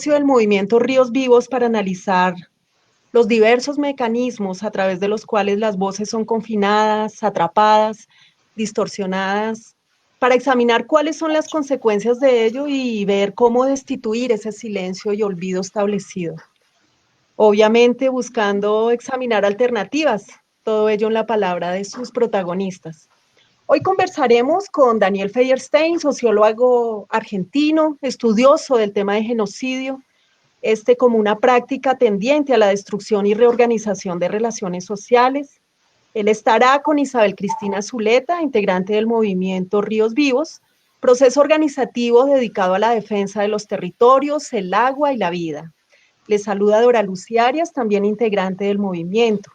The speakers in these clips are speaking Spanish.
del movimiento Ríos Vivos para analizar los diversos mecanismos a través de los cuales las voces son confinadas, atrapadas, distorsionadas, para examinar cuáles son las consecuencias de ello y ver cómo destituir ese silencio y olvido establecido. Obviamente buscando examinar alternativas, todo ello en la palabra de sus protagonistas. Hoy conversaremos con Daniel Feuerstein, sociólogo argentino, estudioso del tema de genocidio, como una práctica tendiente a la destrucción y reorganización de relaciones sociales. Él estará con Isabel Cristina Zuleta, integrante del movimiento Ríos Vivos, proceso organizativo dedicado a la defensa de los territorios, el agua y la vida. Le saluda Dora Lucía Arias, también integrante del movimiento.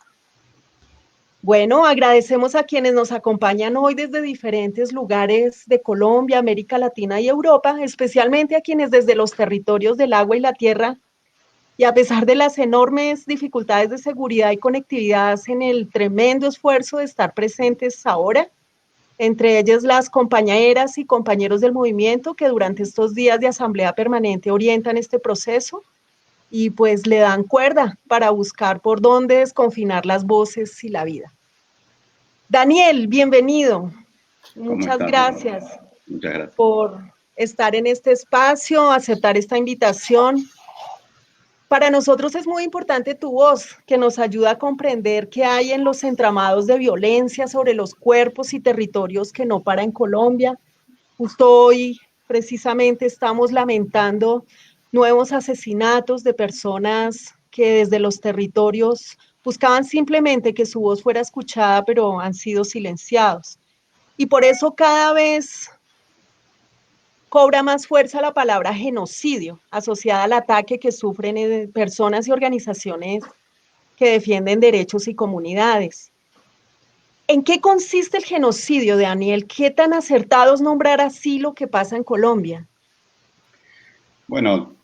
Bueno, agradecemos a quienes nos acompañan hoy desde diferentes lugares de Colombia, América Latina y Europa, especialmente a quienes desde los territorios del agua y la tierra, y a pesar de las enormes dificultades de seguridad y conectividad, hacen el tremendo esfuerzo de estar presentes ahora, entre ellas las compañeras y compañeros del movimiento que durante estos días de asamblea permanente orientan este proceso y pues le dan cuerda para buscar por dónde desconfinar las voces y la vida. Daniel, bienvenido. ¿Cómo Muchas estás? gracias, Muchas gracias por estar en este espacio, aceptar esta invitación. Para nosotros es muy importante tu voz, que nos ayuda a comprender qué hay en los entramados de violencia sobre los cuerpos y territorios que no para en Colombia. Justo hoy, precisamente, estamos lamentando nuevos asesinatos de personas que desde los territorios buscaban simplemente que su voz fuera escuchada, pero han sido silenciados. Y por eso cada vez cobra más fuerza la palabra genocidio, asociada al ataque que sufren personas y organizaciones que defienden derechos y comunidades. ¿En qué consiste el genocidio, Daniel? ¿Qué tan acertado es nombrar así lo que pasa en Colombia? Bueno,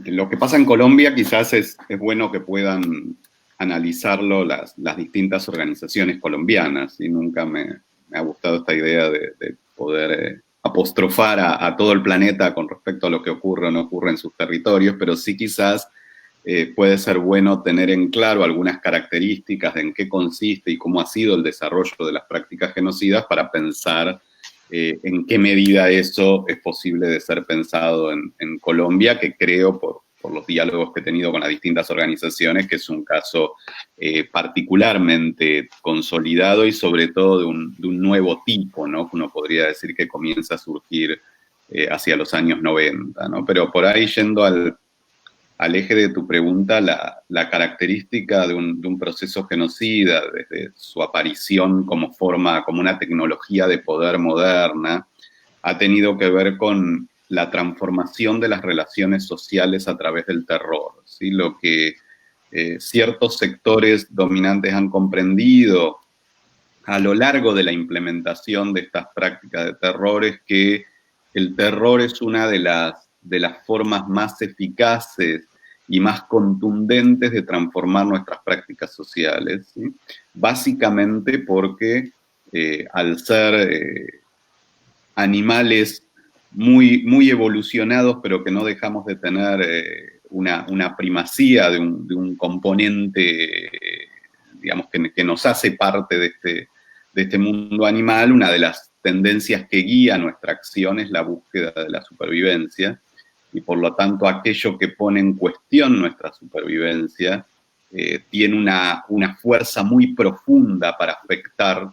lo que pasa en Colombia quizás es bueno que puedan analizarlo las distintas organizaciones colombianas, y nunca me ha gustado esta idea de poder apostrofar a todo el planeta con respecto a lo que ocurre o no ocurre en sus territorios, pero sí quizás puede ser bueno tener en claro algunas características de en qué consiste y cómo ha sido el desarrollo de las prácticas genocidas para pensar en qué medida eso es posible de ser pensado en Colombia, que creo, por los diálogos que he tenido con las distintas organizaciones, que es un caso particularmente consolidado y sobre todo de un nuevo tipo, ¿no? Uno podría decir que comienza a surgir hacia los años 90, ¿no? Pero por ahí yendo al eje de tu pregunta, la característica de un proceso genocida, desde su aparición como una tecnología de poder moderna, ha tenido que ver con la transformación de las relaciones sociales a través del terror, ¿sí? Lo que ciertos sectores dominantes han comprendido a lo largo de la implementación de estas prácticas de terror es que el terror es una de las formas más eficaces y más contundentes de transformar nuestras prácticas sociales, ¿sí? Básicamente porque al ser animales muy evolucionados, pero que no dejamos de tener una primacía de un componente, digamos, que nos hace parte de este mundo animal, una de las tendencias que guía nuestra acción es la búsqueda de la supervivencia, y por lo tanto aquello que pone en cuestión nuestra supervivencia tiene una fuerza muy profunda para afectar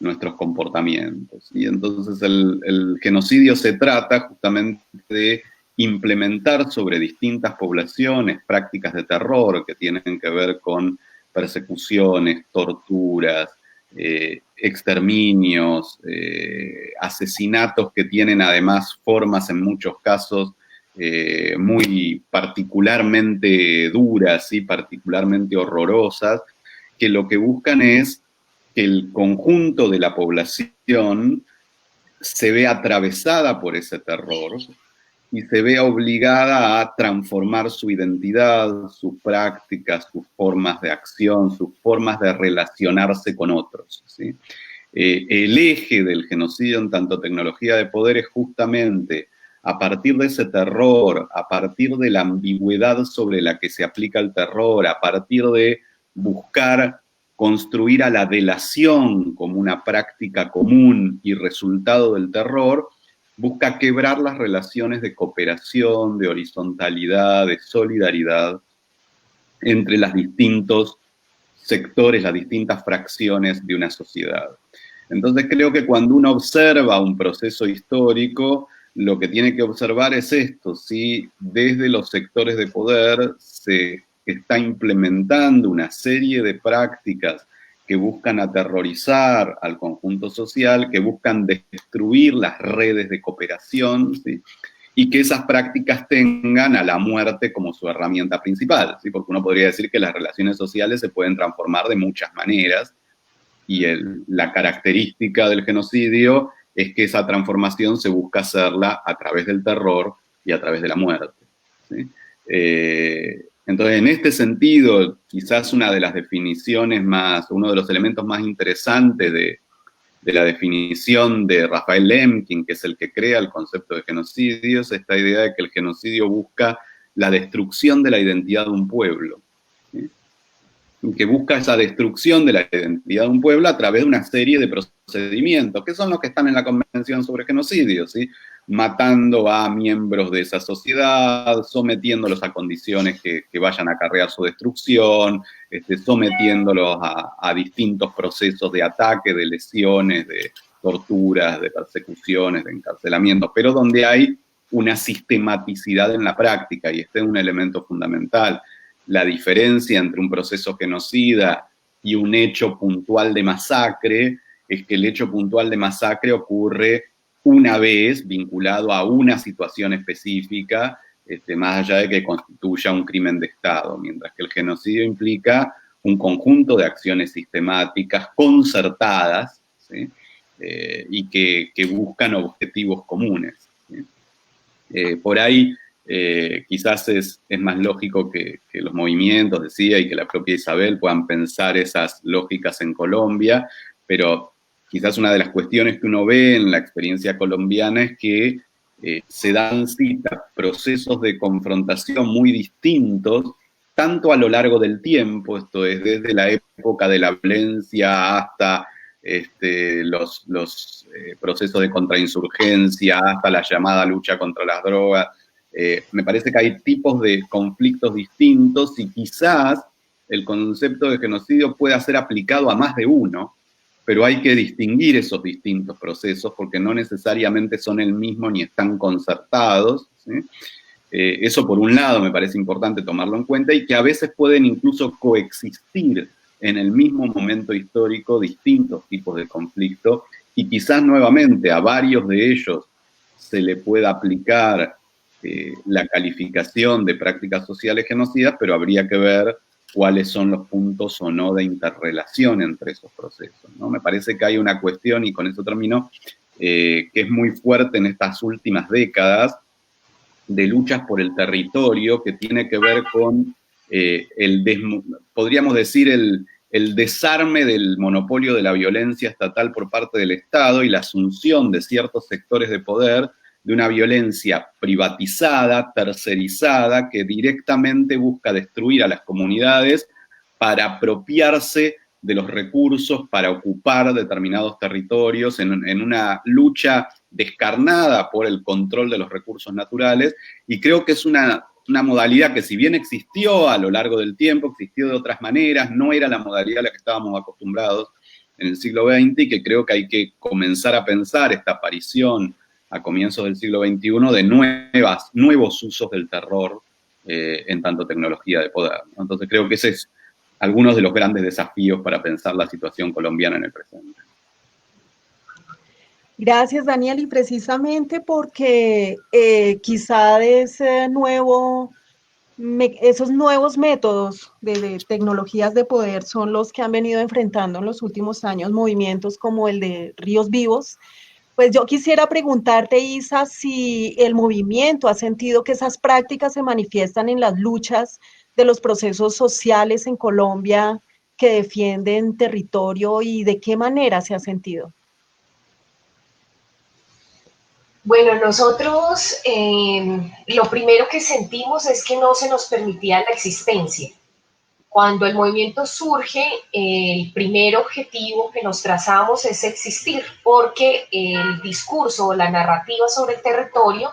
nuestros comportamientos. Y entonces el genocidio se trata justamente de implementar sobre distintas poblaciones prácticas de terror que tienen que ver con persecuciones, torturas, exterminios, asesinatos que tienen además formas en muchos casos muy particularmente duras y particularmente horrorosas, que lo que buscan es que el conjunto de la población se ve atravesada por ese terror y se ve obligada a transformar su identidad, sus prácticas, sus formas de acción, sus formas de relacionarse con otros, ¿sí? El eje del genocidio en tanto tecnología de poder es justamente a partir de ese terror, a partir de la ambigüedad sobre la que se aplica el terror, a partir de buscar construir a la delación como una práctica común y resultado del terror, busca quebrar las relaciones de cooperación, de horizontalidad, de solidaridad entre los distintos sectores, las distintas fracciones de una sociedad. Entonces creo que cuando uno observa un proceso histórico, lo que tiene que observar es esto, si desde los sectores de poder se está implementando una serie de prácticas que buscan aterrorizar al conjunto social, que buscan destruir las redes de cooperación, ¿sí? Y que esas prácticas tengan a la muerte como su herramienta principal, ¿sí? Porque uno podría decir que las relaciones sociales se pueden transformar de muchas maneras, y la característica del genocidio es que esa transformación se busca hacerla a través del terror y a través de la muerte, ¿sí? Entonces, en este sentido, quizás una de las definiciones más, uno de los elementos más interesantes de la definición de Raphael Lemkin, que es el que crea el concepto de genocidio, es esta idea de que el genocidio busca la destrucción de la identidad de un pueblo, ¿sí? Que busca esa destrucción de la identidad de un pueblo a través de una serie de procedimientos, que son los que están en la Convención sobre Genocidio, ¿sí? Matando a miembros de esa sociedad, sometiéndolos a condiciones que vayan a acarrear su destrucción, sometiéndolos a distintos procesos de ataque, de lesiones, de torturas, de persecuciones, de encarcelamientos, pero donde hay una sistematicidad en la práctica, y este es un elemento fundamental. La diferencia entre un proceso genocida y un hecho puntual de masacre es que el hecho puntual de masacre ocurre una vez vinculado a una situación específica, más allá de que constituya un crimen de Estado, mientras que el genocidio implica un conjunto de acciones sistemáticas, concertadas, ¿sí? Y que buscan objetivos comunes, ¿sí? Por ahí quizás es más lógico que los movimientos, decía, y que la propia Isabel puedan pensar esas lógicas en Colombia, pero quizás una de las cuestiones que uno ve en la experiencia colombiana es que se dan cita procesos de confrontación muy distintos, tanto a lo largo del tiempo, esto es, desde la época de la violencia hasta los procesos de contrainsurgencia, hasta la llamada lucha contra las drogas. Me parece que hay tipos de conflictos distintos y quizás el concepto de genocidio pueda ser aplicado a más de uno, pero hay que distinguir esos distintos procesos porque no necesariamente son el mismo ni están concertados, ¿sí? Eso por un lado me parece importante tomarlo en cuenta, y que a veces pueden incluso coexistir en el mismo momento histórico distintos tipos de conflicto, y quizás nuevamente a varios de ellos se le pueda aplicar la calificación de prácticas sociales genocidas, pero habría que ver cuáles son los puntos o no de interrelación entre esos procesos, ¿no? Me parece que hay una cuestión, y con eso termino, que es muy fuerte en estas últimas décadas, de luchas por el territorio, que tiene que ver con podríamos decir, el desarme del monopolio de la violencia estatal por parte del Estado y la asunción de ciertos sectores de poder de una violencia privatizada, tercerizada, que directamente busca destruir a las comunidades para apropiarse de los recursos, para ocupar determinados territorios en una lucha descarnada por el control de los recursos naturales, y creo que es una modalidad que, si bien existió a lo largo del tiempo, existió de otras maneras, no era la modalidad a la que estábamos acostumbrados en el siglo XX, y que creo que hay que comenzar a pensar esta aparición a comienzos del siglo XXI de nuevos usos del terror en tanto tecnología de poder, ¿no? Entonces creo que ese es algunos de los grandes desafíos para pensar la situación colombiana en el presente. Gracias, Daniel, y precisamente porque quizá de esos nuevos métodos de tecnologías de poder son los que han venido enfrentando en los últimos años movimientos como el de Ríos Vivos. Pues yo quisiera preguntarte, Isa, si el movimiento ha sentido que esas prácticas se manifiestan en las luchas de los procesos sociales en Colombia que defienden territorio, y de qué manera se ha sentido. Bueno, nosotros lo primero que sentimos es que no se nos permitía la existencia. Cuando el movimiento surge, el primer objetivo que nos trazamos es existir, porque el discurso o la narrativa sobre el territorio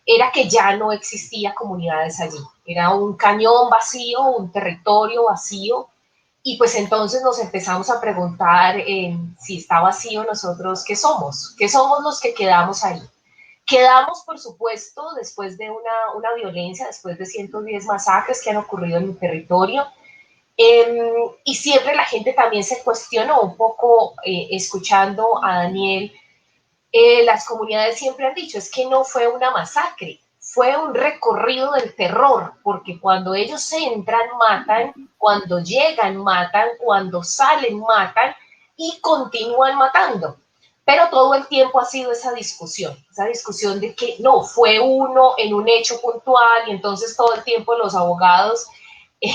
era que ya no existía comunidades allí. Era un cañón vacío, un territorio vacío, y pues entonces nos empezamos a preguntar si está vacío nosotros, ¿qué somos? ¿Qué somos los que quedamos ahí? Quedamos, por supuesto, después de una violencia, después de 110 masacres que han ocurrido en mi territorio, y siempre la gente también se cuestionó un poco, escuchando a Daniel, las comunidades siempre han dicho, es que no fue una masacre, fue un recorrido del terror, porque cuando ellos entran, matan, cuando llegan, matan, cuando salen, matan y continúan matando. Pero todo el tiempo ha sido esa discusión de que no, fue uno en un hecho puntual y entonces todo el tiempo los abogados, eh,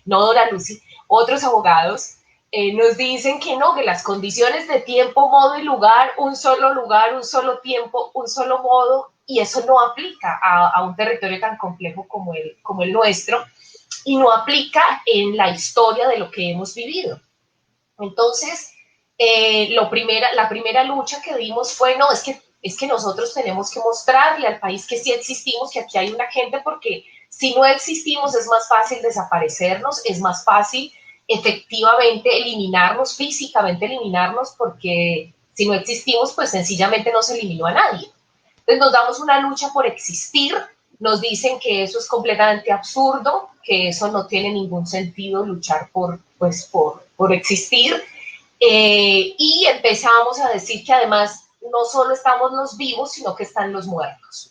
no Dora Lucy, otros abogados nos dicen que no, que las condiciones de tiempo, modo y lugar, un solo tiempo, un solo modo, y eso no aplica a un territorio tan complejo como el nuestro, y no aplica en la historia de lo que hemos vivido. Entonces, la primera lucha que dimos fue, no, es que nosotros tenemos que mostrarle al país que sí existimos, que aquí hay una gente, porque si no existimos es más fácil desaparecernos, es más fácil efectivamente eliminarnos, físicamente eliminarnos, porque si no existimos, pues sencillamente no se eliminó a nadie. Entonces nos damos una lucha por existir, nos dicen que eso es completamente absurdo, que eso no tiene ningún sentido luchar por existir, y empezamos a decir que además no solo estamos los vivos, sino que están los muertos.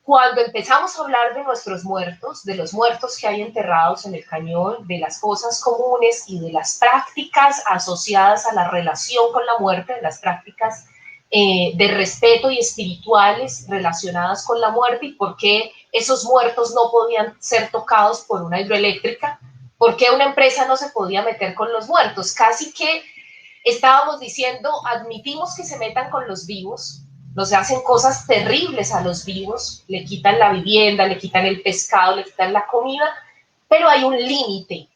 Cuando empezamos a hablar de nuestros muertos, de los muertos que hay enterrados en el cañón, de las fosas comunes y de las prácticas asociadas a la relación con la muerte, de las prácticas de respeto y espirituales relacionadas con la muerte, y por qué esos muertos no podían ser tocados por una hidroeléctrica, por qué una empresa no se podía meter con los muertos. Casi que estábamos diciendo, admitimos que se metan con los vivos, nos hacen cosas terribles a los vivos, le quitan la vivienda, le quitan el pescado, le quitan la comida, pero hay un límite.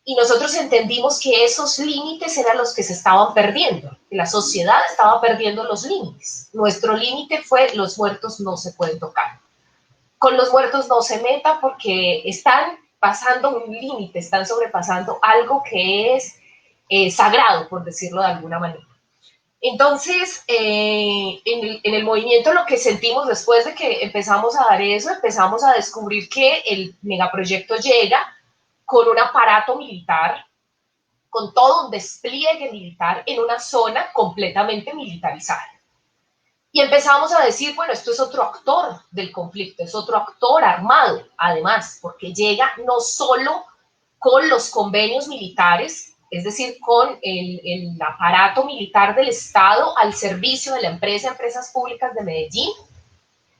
Y nosotros entendimos que esos límites eran los que se estaban perdiendo, que la sociedad estaba perdiendo los límites. Nuestro límite fue, los muertos no se pueden tocar. Con los muertos no se meta porque están pasando un límite, están sobrepasando algo que es sagrado, por decirlo de alguna manera. Entonces, en el movimiento lo que sentimos después de que empezamos a dar eso, empezamos a descubrir que el megaproyecto llega con un aparato militar, con todo un despliegue militar en una zona completamente militarizada. Y empezamos a decir, bueno, esto es otro actor del conflicto, es otro actor armado, además, porque llega no solo con los convenios militares, es decir, con el aparato militar del Estado al servicio de la empresa, Empresas Públicas de Medellín.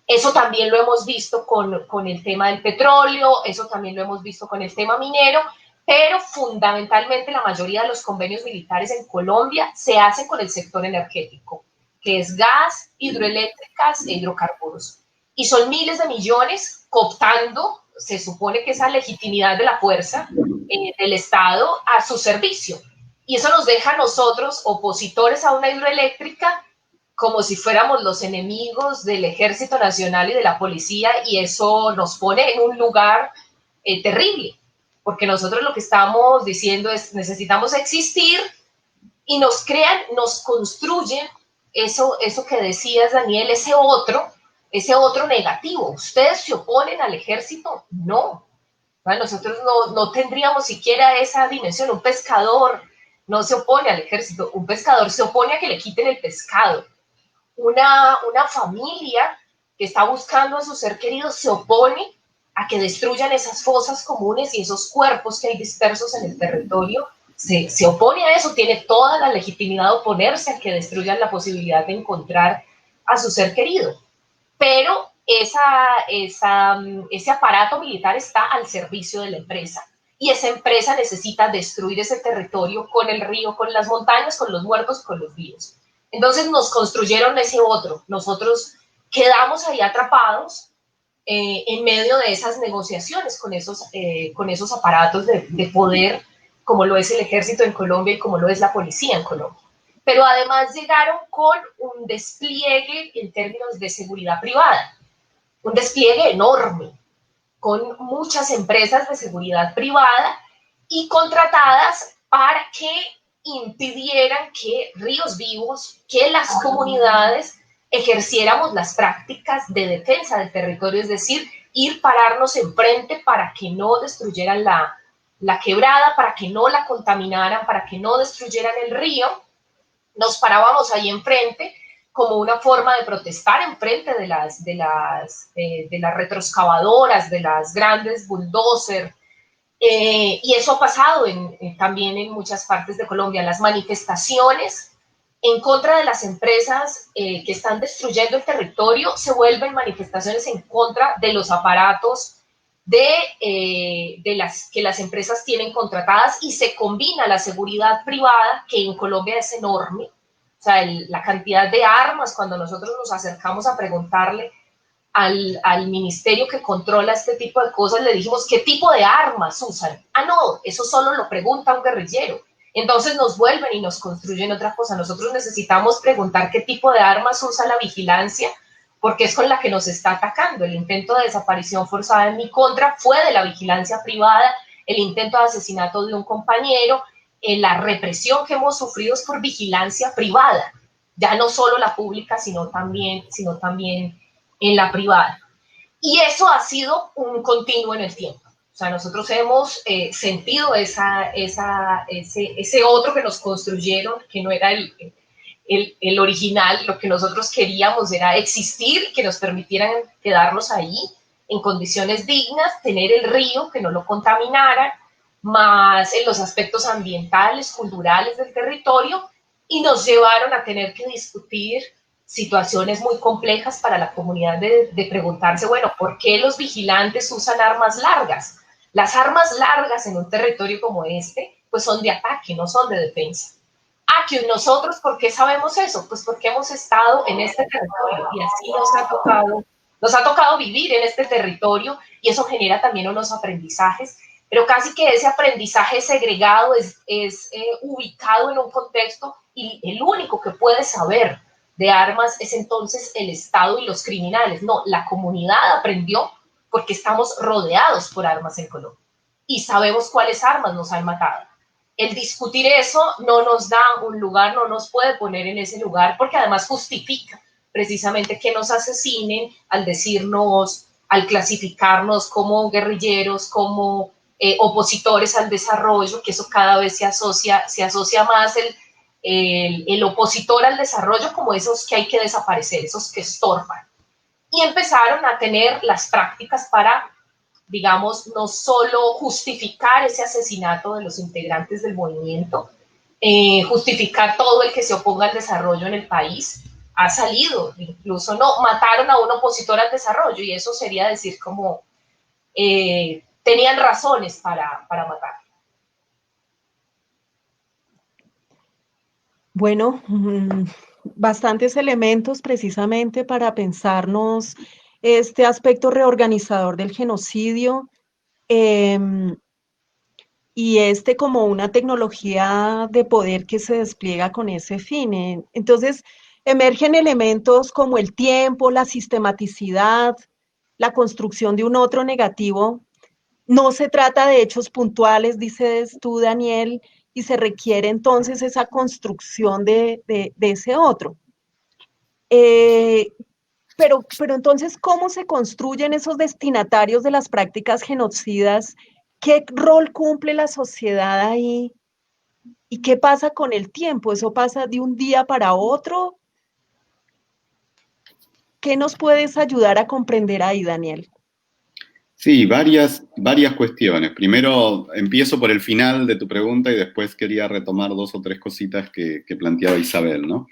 Eso también lo hemos visto con el tema del petróleo, eso también lo hemos visto con el tema minero, pero fundamentalmente la mayoría de los convenios militares en Colombia se hacen con el sector energético, que es gas, hidroeléctricas e hidrocarburos. Y son miles de millones cooptando, se supone que esa legitimidad de la fuerza del Estado a su servicio. Y eso nos deja a nosotros, opositores a una hidroeléctrica, como si fuéramos los enemigos del Ejército Nacional y de la policía, y eso nos pone en un lugar terrible, porque nosotros lo que estamos diciendo es necesitamos existir, y nos crean, nos construyen eso que decías, Daniel, ese otro negativo. ¿Ustedes se oponen al ejército? No. Bueno, nosotros no tendríamos siquiera esa dimensión. Un pescador no se opone al ejército, un pescador se opone a que le quiten el pescado. Una familia que está buscando a su ser querido se opone a que destruyan esas fosas comunes y esos cuerpos que hay dispersos en el territorio. Se opone a eso, tiene toda la legitimidad de oponerse a que destruyan la posibilidad de encontrar a su ser querido. Pero ese aparato militar está al servicio de la empresa. Y esa empresa necesita destruir ese territorio con el río, con las montañas, con los muertos, con los vivos. Entonces nos construyeron ese otro. Nosotros quedamos ahí atrapados en medio de esas negociaciones con esos aparatos de poder, como lo es el ejército en Colombia y como lo es la policía en Colombia. Pero además llegaron con un despliegue en términos de seguridad privada, un despliegue enorme, con muchas empresas de seguridad privada y contratadas para que impidieran que Ríos Vivos, que las comunidades ejerciéramos las prácticas de defensa del territorio, es decir, ir pararnos enfrente para que no destruyeran la quebrada, para que no la contaminaran, para que no destruyeran el río. Nos parábamos ahí enfrente como una forma de protestar enfrente de las retroexcavadoras, de las grandes bulldozers, y eso ha pasado también en muchas partes de Colombia. Las manifestaciones en contra de las empresas que están destruyendo el territorio se vuelven manifestaciones en contra de los aparatos que las empresas tienen contratadas, y se combina la seguridad privada, que en Colombia es enorme. O sea, la cantidad de armas, cuando nosotros nos acercamos a preguntarle al ministerio que controla este tipo de cosas, le dijimos, ¿qué tipo de armas usan? Ah, no, eso solo lo pregunta un guerrillero. Entonces nos vuelven y nos construyen otra cosa. Nosotros necesitamos preguntar qué tipo de armas usa la vigilancia, porque es con la que nos está atacando. El intento de desaparición forzada en mi contra fue de la vigilancia privada, el intento de asesinato de un compañero, la represión que hemos sufrido es por vigilancia privada, ya no solo la pública, sino también en la privada. Y eso ha sido un continuo en el tiempo. O sea, nosotros hemos sentido ese otro que nos construyeron, que no era el original. Lo que nosotros queríamos era existir, que nos permitieran quedarnos ahí en condiciones dignas, tener el río, que no lo contaminaran, más en los aspectos ambientales, culturales del territorio, y nos llevaron a tener que discutir situaciones muy complejas para la comunidad de preguntarse, bueno, ¿por qué los vigilantes usan armas largas? Las armas largas en un territorio como este, pues son de ataque, no son de defensa. Ah, que nosotros, ¿por qué sabemos eso? Pues porque hemos estado en este territorio y así nos ha tocado vivir en este territorio, y eso genera también unos aprendizajes, pero casi que ese aprendizaje segregado es ubicado en un contexto, y el único que puede saber de armas es entonces el Estado y los criminales. No, la comunidad aprendió porque estamos rodeados por armas en Colombia y sabemos cuáles armas nos han matado. El discutir eso no nos da un lugar, no nos puede poner en ese lugar, porque además justifica precisamente que nos asesinen al decirnos, al clasificarnos como guerrilleros, como opositores al desarrollo, que eso cada vez se asocia más el opositor al desarrollo como esos que hay que desaparecer, esos que estorban. Y empezaron a tener las prácticas para, digamos, no solo justificar ese asesinato de los integrantes del movimiento, justificar todo el que se oponga al desarrollo en el país. Ha salido, incluso no, mataron a un opositor al desarrollo, y eso sería decir como tenían razones para matar. Bueno, bastantes elementos precisamente para pensarnos este aspecto reorganizador del genocidio, y como una tecnología de poder que se despliega con ese fin. Entonces, emergen elementos como el tiempo, la sistematicidad, la construcción de un otro negativo. No se trata de hechos puntuales, dices tú, Daniel, y se requiere entonces esa construcción de ese otro. Pero entonces, ¿cómo se construyen esos destinatarios de las prácticas genocidas? ¿Qué rol cumple la sociedad ahí? ¿Y qué pasa con el tiempo? ¿Eso pasa de un día para otro? ¿Qué nos puedes ayudar a comprender ahí, Daniel? Sí, varias cuestiones. Primero, empiezo por el final de tu pregunta y después quería retomar dos o tres cositas que planteaba Isabel, ¿no?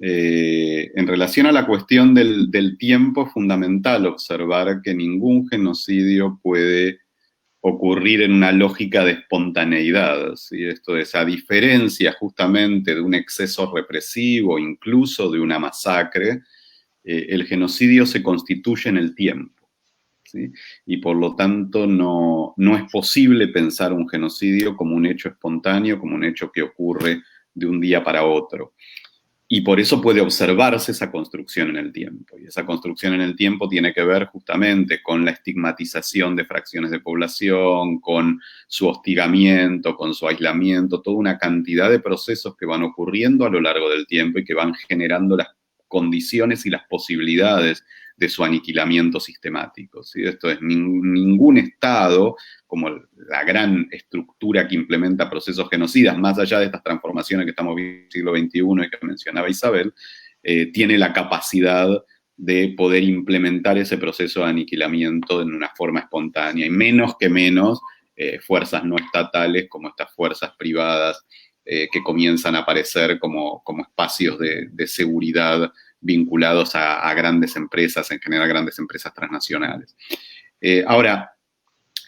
En relación a la cuestión del tiempo, es fundamental observar que ningún genocidio puede ocurrir en una lógica de espontaneidad, ¿sí? Esto es, a diferencia justamente de un exceso represivo, incluso de una masacre, el genocidio se constituye en el tiempo, ¿sí? Y por lo tanto no es posible pensar un genocidio como un hecho espontáneo, como un hecho que ocurre de un día para otro. Y por eso puede observarse esa construcción en el tiempo. Y esa construcción en el tiempo tiene que ver justamente con la estigmatización de fracciones de población, con su hostigamiento, con su aislamiento, toda una cantidad de procesos que van ocurriendo a lo largo del tiempo y que van generando las condiciones y las posibilidades de su aniquilamiento sistemático, ¿sí? Esto es, ningún Estado, como la gran estructura que implementa procesos genocidas, más allá de estas transformaciones que estamos viendo en el siglo XXI y que mencionaba Isabel, tiene la capacidad de poder implementar ese proceso de aniquilamiento en una forma espontánea, y menos fuerzas no estatales como estas fuerzas privadas que comienzan a aparecer como espacios de seguridad vinculados a grandes empresas, en general grandes empresas transnacionales. Ahora,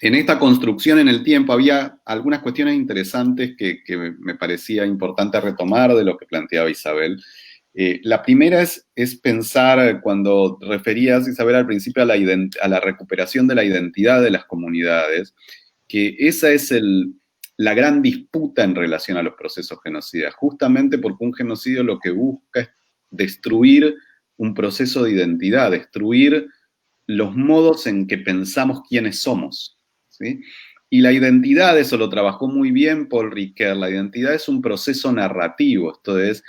en esta construcción en el tiempo había algunas cuestiones interesantes que me parecía importante retomar de lo que planteaba Isabel. La primera es pensar, cuando referías, Isabel, al principio a la recuperación de la identidad de las comunidades, que esa es la gran disputa en relación a los procesos genocidas, justamente porque un genocidio lo que busca es destruir un proceso de identidad, destruir los modos en que pensamos quiénes somos, ¿sí? Y la identidad, eso lo trabajó muy bien Paul Ricoeur, la identidad es un proceso narrativo, esto es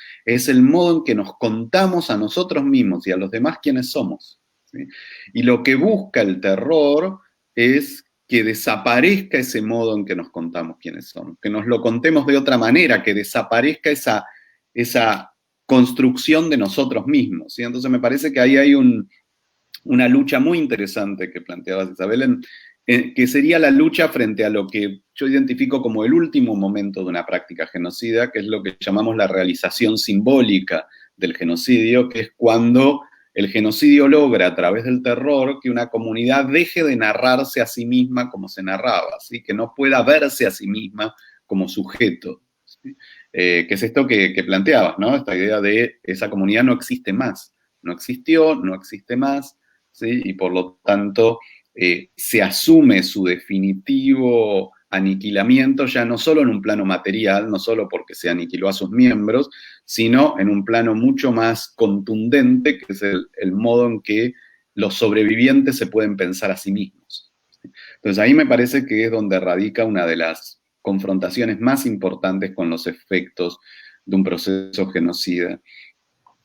el modo en que nos contamos a nosotros mismos y a los demás quiénes somos, ¿sí? Y lo que busca el terror es que desaparezca ese modo en que nos contamos quiénes somos, que nos lo contemos de otra manera, que desaparezca esa construcción de nosotros mismos, ¿sí? Entonces me parece que ahí hay una lucha muy interesante que planteabas, Isabel, que sería la lucha frente a lo que yo identifico como el último momento de una práctica genocida, que es lo que llamamos la realización simbólica del genocidio, que es cuando el genocidio logra a través del terror que una comunidad deje de narrarse a sí misma como se narraba, ¿sí? Que no pueda verse a sí misma como sujeto, ¿sí? Que es esto que planteabas, ¿no? Esta idea de esa comunidad no existe más, no existió, no existe más, ¿sí? Y por lo tanto se asume su definitivo aniquilamiento ya no solo en un plano material, no solo porque se aniquiló a sus miembros, sino en un plano mucho más contundente, que es el modo en que los sobrevivientes se pueden pensar a sí mismos. Entonces ahí me parece que es donde radica una de las confrontaciones más importantes con los efectos de un proceso genocida.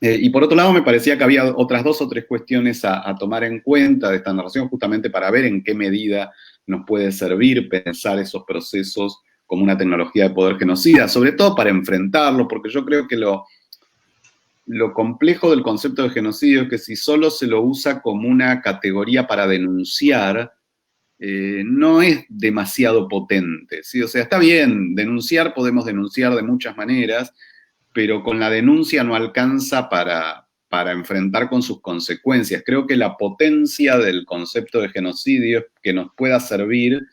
Y por otro lado, me parecía que había otras 2 o 3 cuestiones a tomar en cuenta de esta narración, justamente para ver en qué medida nos puede servir pensar esos procesos como una tecnología de poder genocida, sobre todo para enfrentarlo, porque yo creo que lo complejo del concepto de genocidio es que si solo se lo usa como una categoría para denunciar, no es demasiado potente, ¿sí? O sea, está bien, podemos denunciar de muchas maneras, pero con la denuncia no alcanza para enfrentar con sus consecuencias. Creo que la potencia del concepto de genocidio es que nos pueda servir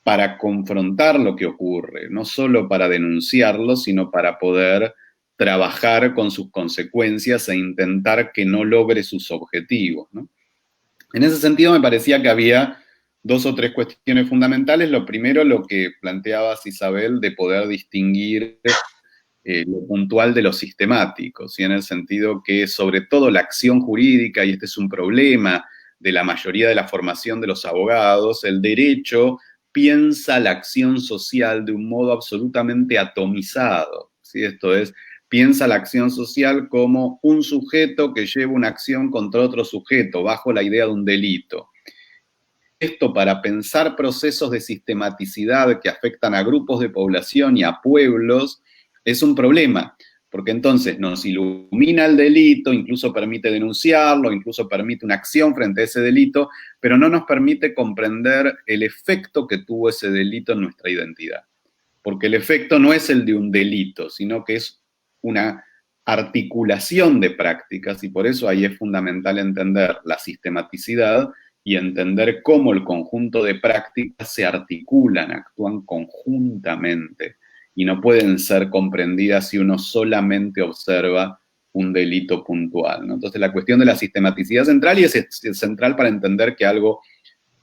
para confrontar lo que ocurre, no solo para denunciarlo, sino para poder trabajar con sus consecuencias e intentar que no logre sus objetivos, ¿no? En ese sentido me parecía que había 2 o 3 cuestiones fundamentales. Lo primero, lo que planteabas, Isabel, de poder distinguir lo puntual de lo sistemático, ¿sí? En el sentido que sobre todo la acción jurídica, y este es un problema de la mayoría de la formación de los abogados, el derecho piensa la acción social de un modo absolutamente atomizado, ¿sí? Esto es, piensa la acción social como un sujeto que lleva una acción contra otro sujeto, bajo la idea de un delito. Esto, para pensar procesos de sistematicidad que afectan a grupos de población y a pueblos, es un problema, porque entonces nos ilumina el delito, incluso permite denunciarlo, incluso permite una acción frente a ese delito, pero no nos permite comprender el efecto que tuvo ese delito en nuestra identidad. Porque el efecto no es el de un delito, sino que es una articulación de prácticas, y por eso ahí es fundamental entender la sistematicidad y entender cómo el conjunto de prácticas se articulan, actúan conjuntamente y no pueden ser comprendidas si uno solamente observa un delito puntual, ¿no? Entonces la cuestión de la sistematicidad central, y es central para entender que algo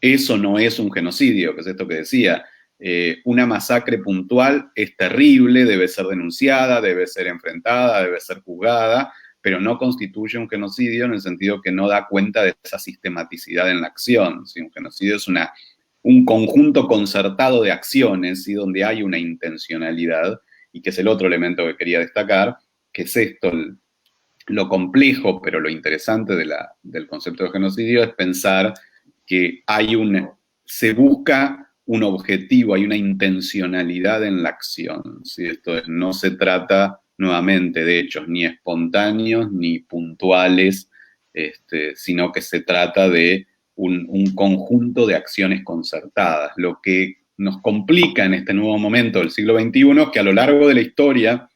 es o no es un genocidio, que es esto que decía. Una masacre puntual es terrible, debe ser denunciada, debe ser enfrentada, debe ser juzgada, pero no constituye un genocidio en el sentido que no da cuenta de esa sistematicidad en la acción. ¿Sí? Un genocidio es un conjunto concertado de acciones, ¿sí? Donde hay una intencionalidad, y que es el otro elemento que quería destacar, que es esto, lo complejo, pero lo interesante del concepto de genocidio es pensar que se busca un objetivo, hay una intencionalidad en la acción. ¿Sí? Esto no se trata nuevamente de hechos ni espontáneos ni puntuales, sino que se trata de un conjunto de acciones concertadas. Lo que nos complica en este nuevo momento del siglo XXI es que a lo largo de la historia,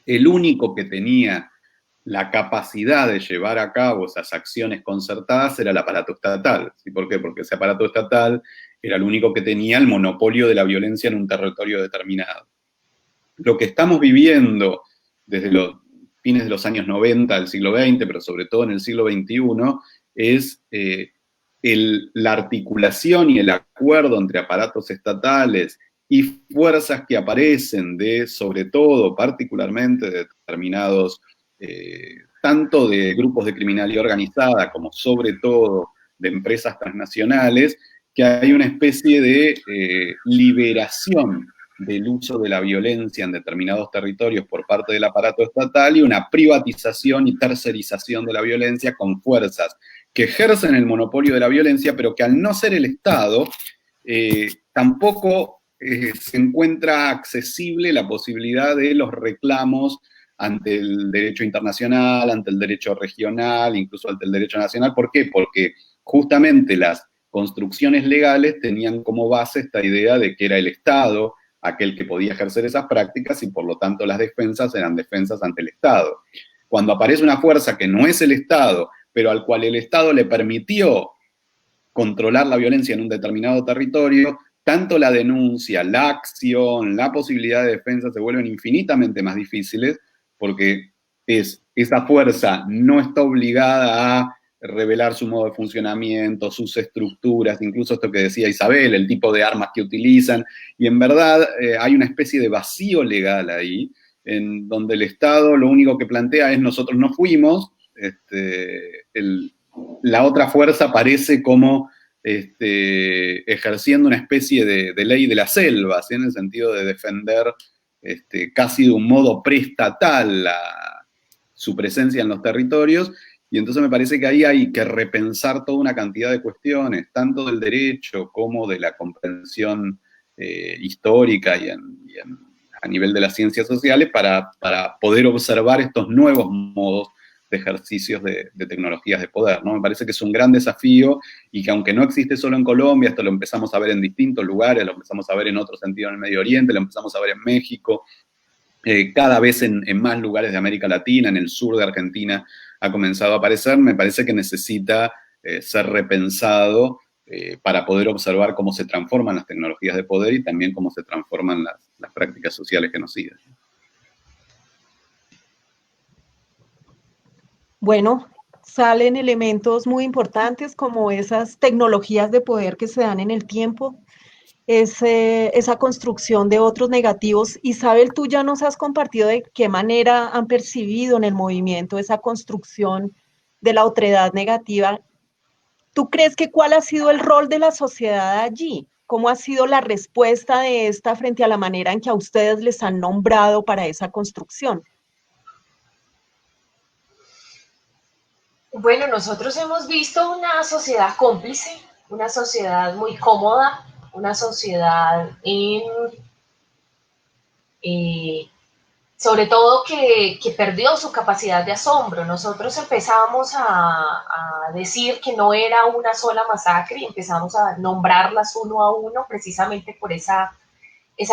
el único que tenía la capacidad de llevar a cabo esas acciones concertadas era el aparato estatal. ¿Sí? ¿Por qué? Porque ese aparato estatal era el único que tenía el monopolio de la violencia en un territorio determinado. Lo que estamos viviendo desde los fines de los años 90 del siglo XX, pero sobre todo en el siglo XXI, es la articulación y el acuerdo entre aparatos estatales y fuerzas que aparecen sobre todo, particularmente, de determinados, tanto de grupos de criminalidad organizada como sobre todo de empresas transnacionales, que hay una especie de liberación del uso de la violencia en determinados territorios por parte del aparato estatal y una privatización y tercerización de la violencia con fuerzas que ejercen el monopolio de la violencia, pero que al no ser el Estado, tampoco se encuentra accesible la posibilidad de los reclamos ante el derecho internacional, ante el derecho regional, incluso ante el derecho nacional. ¿Por qué? Porque justamente las construcciones legales tenían como base esta idea de que era el Estado aquel que podía ejercer esas prácticas y por lo tanto las defensas eran defensas ante el Estado. Cuando aparece una fuerza que no es el Estado, pero al cual el Estado le permitió controlar la violencia en un determinado territorio, tanto la denuncia, la acción, la posibilidad de defensa se vuelven infinitamente más difíciles porque esa fuerza no está obligada a revelar su modo de funcionamiento, sus estructuras, incluso esto que decía Isabel, el tipo de armas que utilizan, y en verdad hay una especie de vacío legal ahí, en donde el Estado lo único que plantea es nosotros no fuimos, la otra fuerza parece como ejerciendo una especie de ley de la selva, ¿sí? En el sentido de defender casi de un modo preestatal su presencia en los territorios, y entonces me parece que ahí hay que repensar toda una cantidad de cuestiones, tanto del derecho como de la comprensión histórica y a nivel de las ciencias sociales para poder observar estos nuevos modos de ejercicios de tecnologías de poder, ¿no? Me parece que es un gran desafío y que aunque no existe solo en Colombia, esto lo empezamos a ver en distintos lugares, lo empezamos a ver en otro sentido en el Medio Oriente, lo empezamos a ver en México, cada vez en más lugares de América Latina, en el sur de Argentina ha comenzado a aparecer, me parece que necesita ser repensado para poder observar cómo se transforman las tecnologías de poder y también cómo se transforman las prácticas sociales genocidas. Bueno, salen elementos muy importantes como esas tecnologías de poder que se dan en el tiempo, esa construcción de otros negativos. Isabel, tú ya nos has compartido de qué manera han percibido en el movimiento esa construcción de la otredad negativa. ¿Tú crees que cuál ha sido el rol de la sociedad allí? ¿Cómo ha sido la respuesta de esta frente a la manera en que a ustedes les han nombrado para esa construcción? Bueno, nosotros hemos visto una sociedad cómplice, una sociedad muy cómoda, una sociedad sobre todo que perdió su capacidad de asombro. Nosotros empezamos a decir que no era una sola masacre y empezamos a nombrarlas uno a uno precisamente por esa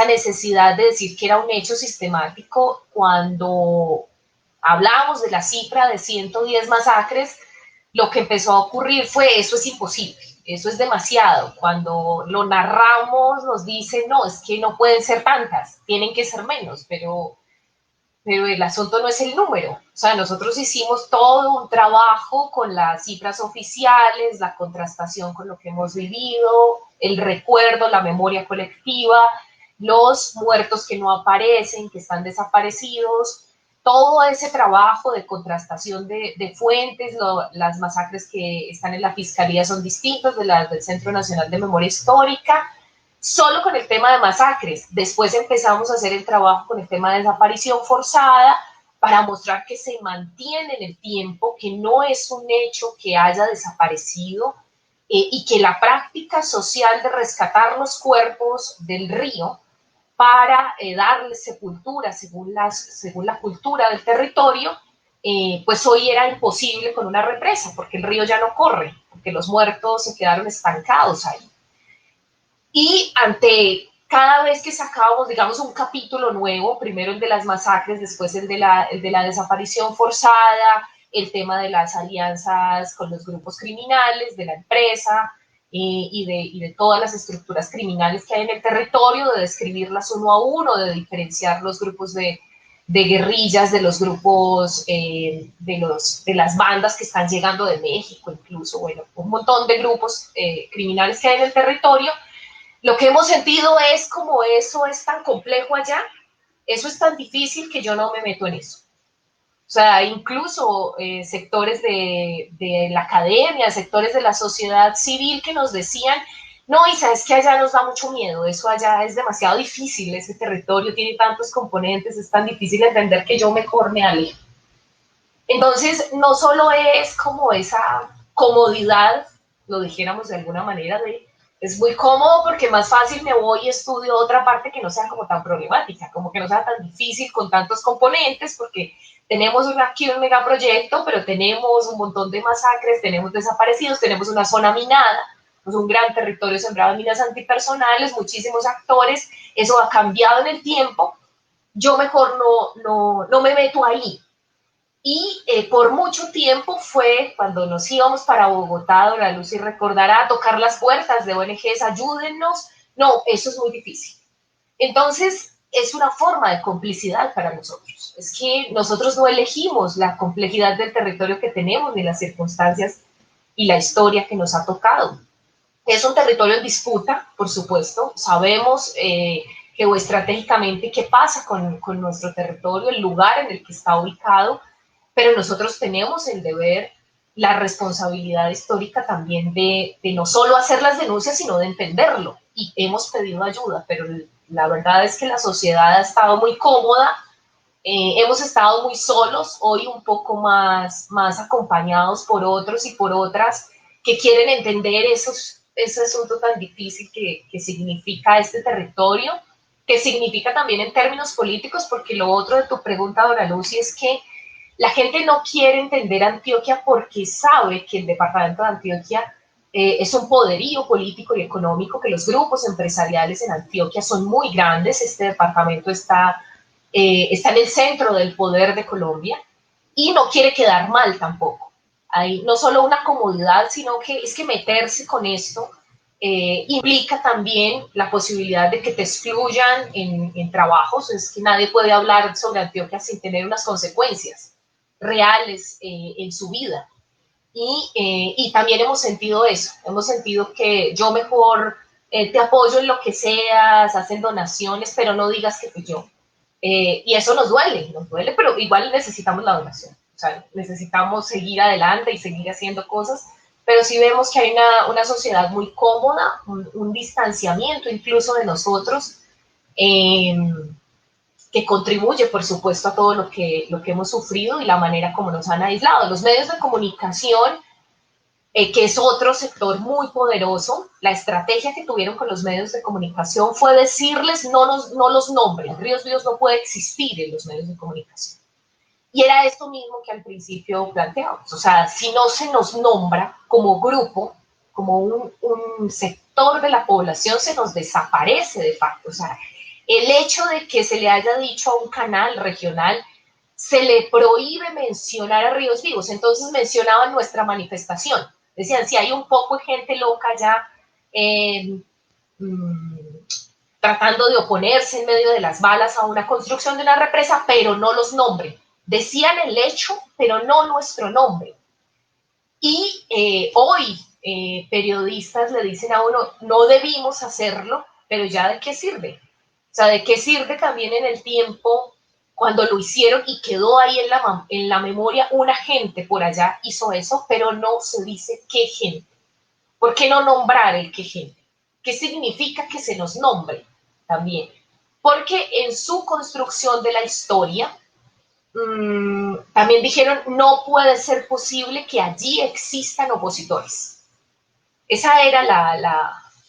necesidad de decir que era un hecho sistemático. Cuando hablábamos de la cifra de 110 masacres, lo que empezó a ocurrir fue: eso es imposible, eso es demasiado. Cuando lo narramos nos dicen: no, es que no pueden ser tantas, tienen que ser menos, pero pero el asunto no es el número. O sea, nosotros hicimos todo un trabajo con las cifras oficiales, la contrastación con lo que hemos vivido, el recuerdo, la memoria colectiva, los muertos que no aparecen, que están desaparecidos, todo ese trabajo de contrastación de fuentes, las masacres que están en la Fiscalía son distintas de las del Centro Nacional de Memoria Histórica, solo con el tema de masacres. Después empezamos a hacer el trabajo con el tema de desaparición forzada para mostrar que se mantiene en el tiempo, que no es un hecho que haya desaparecido y que la práctica social de rescatar los cuerpos del río para darle sepultura según la cultura del territorio, pues hoy era imposible con una represa, porque el río ya no corre, porque los muertos se quedaron estancados ahí. Y ante cada vez que sacábamos, digamos, un capítulo nuevo, primero el de las masacres, después el de la desaparición forzada, el tema de las alianzas con los grupos criminales, de la empresa y de todas las estructuras criminales que hay en el territorio, de describirlas uno a uno, de diferenciar los grupos de guerrillas, de los grupos, de las bandas que están llegando de México, incluso, bueno, un montón de grupos criminales que hay en el territorio. Lo que hemos sentido es como eso es tan complejo allá, eso es tan difícil que yo no me meto en eso. O sea, incluso sectores de la academia, sectores de la sociedad civil que nos decían, no, Isa, es que allá nos da mucho miedo, eso allá es demasiado difícil, ese territorio tiene tantos componentes, es tan difícil entender que yo mejor me alejo. Entonces, no solo es como esa comodidad, lo dijéramos de alguna manera, es muy cómodo porque más fácil me voy y estudio otra parte que no sea como tan problemática, como que no sea tan difícil con tantos componentes, porque tenemos aquí un megaproyecto, pero tenemos un montón de masacres, tenemos desaparecidos, tenemos una zona minada, pues un gran territorio sembrado de minas antipersonales, muchísimos actores, eso ha cambiado en el tiempo, yo mejor no me meto ahí. Y por mucho tiempo fue cuando nos íbamos para Bogotá, Dora Lucy recordará, a tocar las puertas de ONGs, ayúdennos. No, eso es muy difícil. Entonces, es una forma de complicidad para nosotros. Es que nosotros no elegimos la complejidad del territorio que tenemos, ni las circunstancias y la historia que nos ha tocado. Es un territorio en disputa, por supuesto. Sabemos geoestratégicamente qué pasa con nuestro territorio, el lugar en el que está ubicado, pero nosotros tenemos el deber, la responsabilidad histórica también de no solo hacer las denuncias, sino de entenderlo. Y hemos pedido ayuda, pero la verdad es que la sociedad ha estado muy cómoda, hemos estado muy solos, hoy un poco más acompañados por otros y por otras que quieren entender ese asunto tan difícil que significa este territorio, que significa también en términos políticos, porque lo otro de tu pregunta, Dora Lucy, es que la gente no quiere entender Antioquia porque sabe que el departamento de Antioquia es un poderío político y económico, que los grupos empresariales en Antioquia son muy grandes, este departamento está en el centro del poder de Colombia y no quiere quedar mal tampoco. Hay no solo una comodidad, sino que es que meterse con esto implica también la posibilidad de que te excluyan en trabajos, es que nadie puede hablar sobre Antioquia sin tener unas consecuencias reales en su vida. Y también hemos sentido eso, hemos sentido que yo mejor te apoyo en lo que seas, hacen donaciones, pero no digas que fui yo. Y eso nos duele, pero igual necesitamos la donación. O sea, necesitamos seguir adelante y seguir haciendo cosas, pero sí vemos que hay una sociedad muy cómoda, un distanciamiento incluso de nosotros, que contribuye, por supuesto, a todo lo que hemos sufrido y la manera como nos han aislado. Los medios de comunicación, que es otro sector muy poderoso, la estrategia que tuvieron con los medios de comunicación fue decirles no los nombres, Ríos Vivos no puede existir en los medios de comunicación. Y era esto mismo que al principio planteábamos, o sea, si no se nos nombra como grupo, como un sector de la población, se nos desaparece de facto. O sea, el hecho de que se le haya dicho a un canal regional, se le prohíbe mencionar a Ríos Vivos, entonces mencionaban nuestra manifestación. Decían, si hay un poco de gente loca ya tratando de oponerse en medio de las balas a una construcción de una represa, pero no los nombren. Decían el hecho, pero no nuestro nombre. Y hoy periodistas le dicen a uno, no debimos hacerlo, pero ya ¿de qué sirve? O sea, ¿de qué sirve también en el tiempo cuando lo hicieron y quedó ahí en la memoria una gente por allá hizo eso, pero no se dice qué gente? ¿Por qué no nombrar el qué gente? ¿Qué significa que se nos nombre también? Porque en su construcción de la historia, también dijeron, no puede ser posible que allí existan opositores. Esa era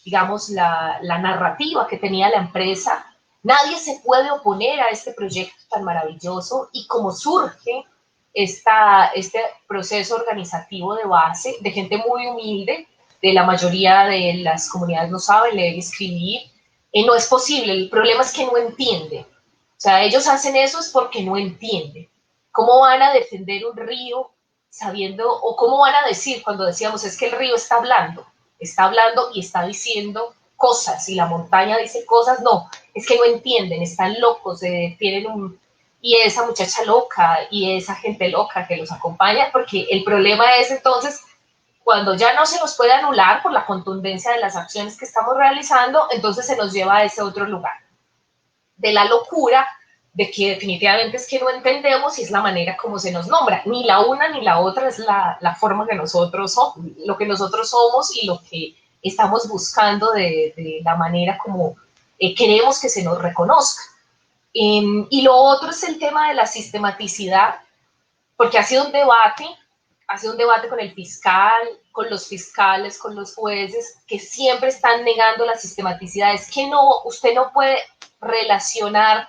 digamos, la narrativa que tenía la empresa. Nadie se puede oponer a este proyecto tan maravilloso y como surge este proceso organizativo de base de gente muy humilde, de la mayoría de las comunidades no saben leer y escribir, no es posible. El problema es que no entienden. O sea, ellos hacen eso es porque no entienden. ¿Cómo van a defender un río sabiendo, o cómo van a decir cuando decíamos es que el río está hablando y está diciendo cosas y la montaña dice cosas? No, es que no entienden, están locos, y esa muchacha loca y esa gente loca que los acompaña, porque el problema es entonces cuando ya no se nos puede anular por la contundencia de las acciones que estamos realizando, entonces se nos lleva a ese otro lugar de la locura, de que definitivamente es que no entendemos y es la manera como se nos nombra. Ni la una ni la otra es la forma que nosotros somos, lo que nosotros somos y lo que estamos buscando de la manera como queremos que se nos reconozca. Y lo otro es el tema de la sistematicidad, porque ha sido un debate con el fiscal, con los fiscales, con los jueces, que siempre están negando la sistematicidad. Es que no, usted no puede relacionar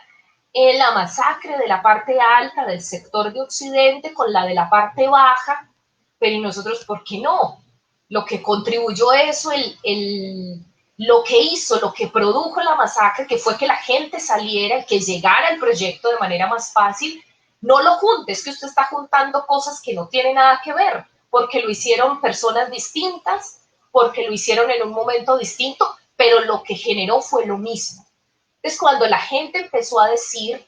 la masacre de la parte alta del sector de Occidente con la de la parte baja, pero ¿y nosotros por qué no? Lo que contribuyó eso, lo que hizo, lo que produjo la masacre, que fue que la gente saliera y que llegara el proyecto de manera más fácil. No lo junte, es que usted está juntando cosas que no tienen nada que ver, porque lo hicieron personas distintas, porque lo hicieron en un momento distinto, pero lo que generó fue lo mismo. Entonces, cuando la gente empezó a decir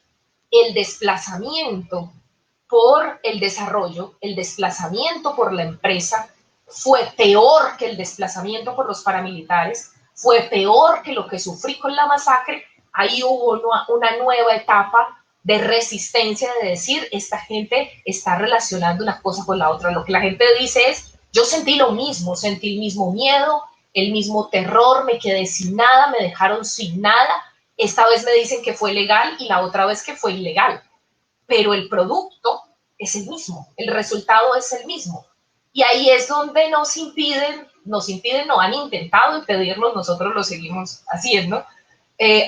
el desplazamiento por el desarrollo, el desplazamiento por la empresa, fue peor que el desplazamiento por los paramilitares, fue peor que lo que sufrí con la masacre, ahí hubo una nueva etapa de resistencia, de decir, esta gente está relacionando una cosa con la otra. Lo que la gente dice es, yo sentí lo mismo, sentí el mismo miedo, el mismo terror, me quedé sin nada, me dejaron sin nada. Esta vez me dicen que fue legal y la otra vez que fue ilegal, pero el producto es el mismo, el resultado es el mismo. Y ahí es donde nos impiden, no han intentado impedirnos, nosotros lo seguimos haciendo,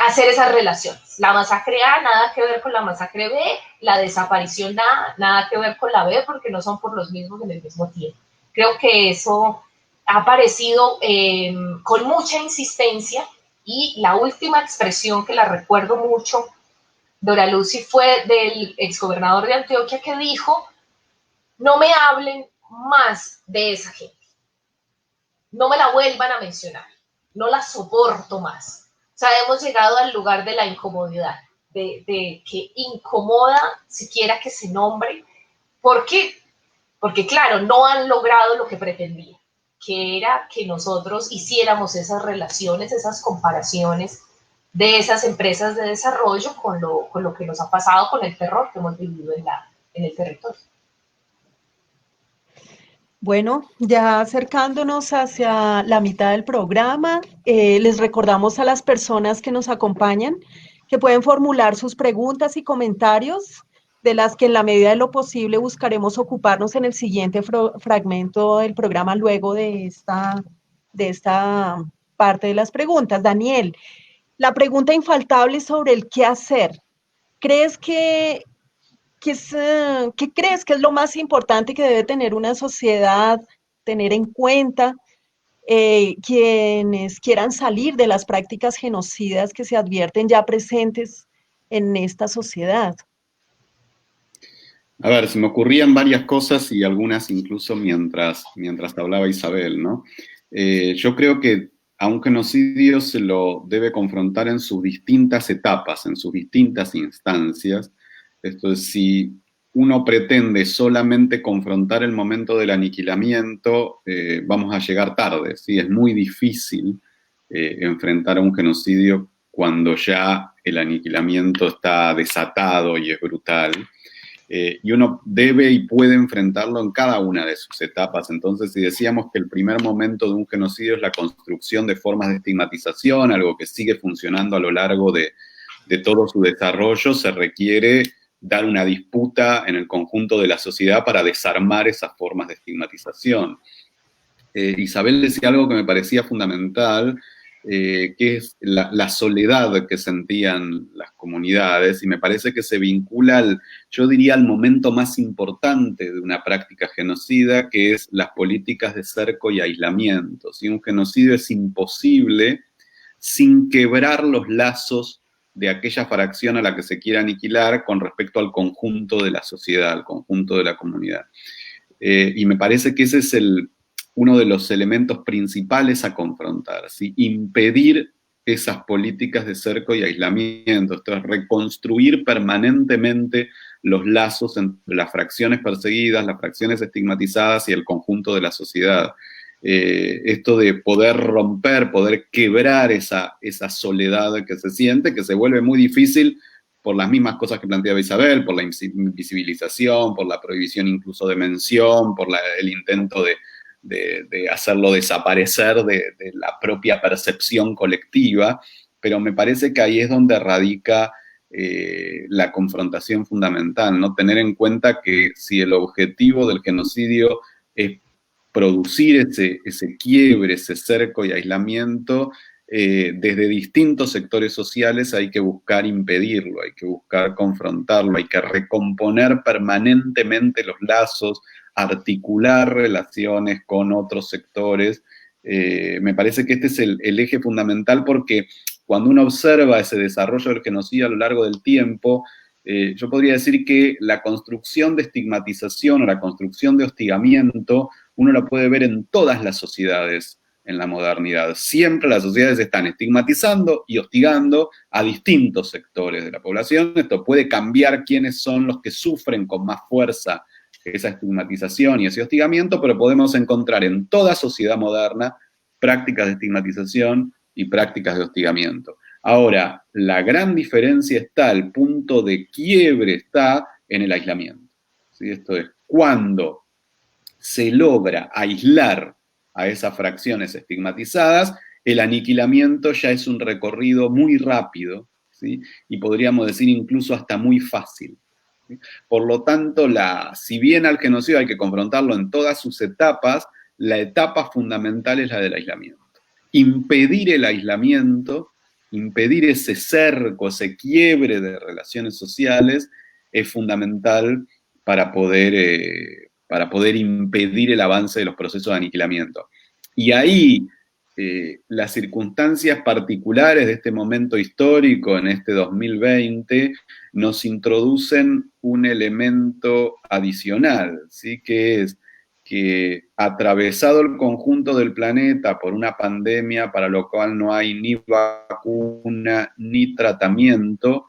hacer esas relaciones. La masacre A nada que ver con la masacre B, la desaparición A nada que ver con la B, porque no son por los mismos en el mismo tiempo. Creo que eso ha aparecido con mucha insistencia, y la última expresión que la recuerdo mucho, Dora Lucy, fue del exgobernador de Antioquia, que dijo, no me hablen más de esa gente, no me la vuelvan a mencionar, no la soporto más. O sea, hemos llegado al lugar de la incomodidad, de que incomoda siquiera que se nombre. ¿Por qué? Porque claro, no han logrado lo que pretendían, que era que nosotros hiciéramos esas relaciones, esas comparaciones de esas empresas de desarrollo con lo que nos ha pasado, con el terror que hemos vivido en el territorio. Bueno, ya acercándonos hacia la mitad del programa, les recordamos a las personas que nos acompañan que pueden formular sus preguntas y comentarios, de las que en la medida de lo posible buscaremos ocuparnos en el siguiente fragmento del programa luego de esta parte de las preguntas. Daniel, la pregunta infaltable sobre el qué hacer. ¿Crees que ¿qué crees que es lo más importante que debe tener una sociedad, tener en cuenta quienes quieran salir de las prácticas genocidas que se advierten ya presentes en esta sociedad? A ver, se me ocurrían varias cosas y algunas incluso mientras hablaba Isabel, ¿no? Yo creo que a un genocidio se lo debe confrontar en sus distintas etapas, en sus distintas instancias. Esto es, si uno pretende solamente confrontar el momento del aniquilamiento, vamos a llegar tarde, ¿sí? Es muy difícil enfrentar a un genocidio cuando ya el aniquilamiento está desatado y es brutal. Y uno debe y puede enfrentarlo en cada una de sus etapas. Entonces, si decíamos que el primer momento de un genocidio es la construcción de formas de estigmatización, algo que sigue funcionando a lo largo de todo su desarrollo, se requiere dar una disputa en el conjunto de la sociedad para desarmar esas formas de estigmatización. Isabel decía algo que me parecía fundamental, que es la soledad que sentían las comunidades, y me parece que se vincula, yo diría, al momento más importante de una práctica genocida, que es las políticas de cerco y aislamiento. ¿Sí? Un genocidio es imposible sin quebrar los lazos de aquella fracción a la que se quiere aniquilar con respecto al conjunto de la sociedad, al conjunto de la comunidad. Y me parece que ese es uno de los elementos principales a confrontar, ¿sí? Impedir esas políticas de cerco y aislamiento, esto es reconstruir permanentemente los lazos entre las fracciones perseguidas, las fracciones estigmatizadas y el conjunto de la sociedad. Esto de poder romper, poder quebrar esa soledad que se siente, que se vuelve muy difícil por las mismas cosas que planteaba Isabel, por la invisibilización, por la prohibición incluso de mención, por el intento de hacerlo desaparecer de la propia percepción colectiva, pero me parece que ahí es donde radica la confrontación fundamental, ¿no? Tener en cuenta que si el objetivo del genocidio es producir ese quiebre, ese cerco y aislamiento, desde distintos sectores sociales hay que buscar impedirlo, hay que buscar confrontarlo, hay que recomponer permanentemente los lazos, articular relaciones con otros sectores. Me parece que este es el eje fundamental, porque cuando uno observa ese desarrollo del genocidio a lo largo del tiempo, yo podría decir que la construcción de estigmatización o la construcción de hostigamiento, uno la puede ver en todas las sociedades en la modernidad. Siempre las sociedades están estigmatizando y hostigando a distintos sectores de la población. Esto puede cambiar quiénes son los que sufren con más fuerza esa estigmatización y ese hostigamiento, pero podemos encontrar en toda sociedad moderna prácticas de estigmatización y prácticas de hostigamiento. Ahora, la gran diferencia está, el punto de quiebre está en el aislamiento. ¿Sí? Esto es, cuando se logra aislar a esas fracciones estigmatizadas, el aniquilamiento ya es un recorrido muy rápido, ¿sí? Y podríamos decir incluso hasta muy fácil. ¿Sí? Por lo tanto, si bien al genocidio hay que confrontarlo en todas sus etapas, la etapa fundamental es la del aislamiento. Impedir el aislamiento, impedir ese cerco, ese quiebre de relaciones sociales, es fundamental para poder impedir el avance de los procesos de aniquilamiento. Y ahí las circunstancias particulares de este momento histórico, en este 2020, nos introducen un elemento adicional, ¿sí? Que es que, atravesado el conjunto del planeta por una pandemia para lo cual no hay ni vacuna ni tratamiento,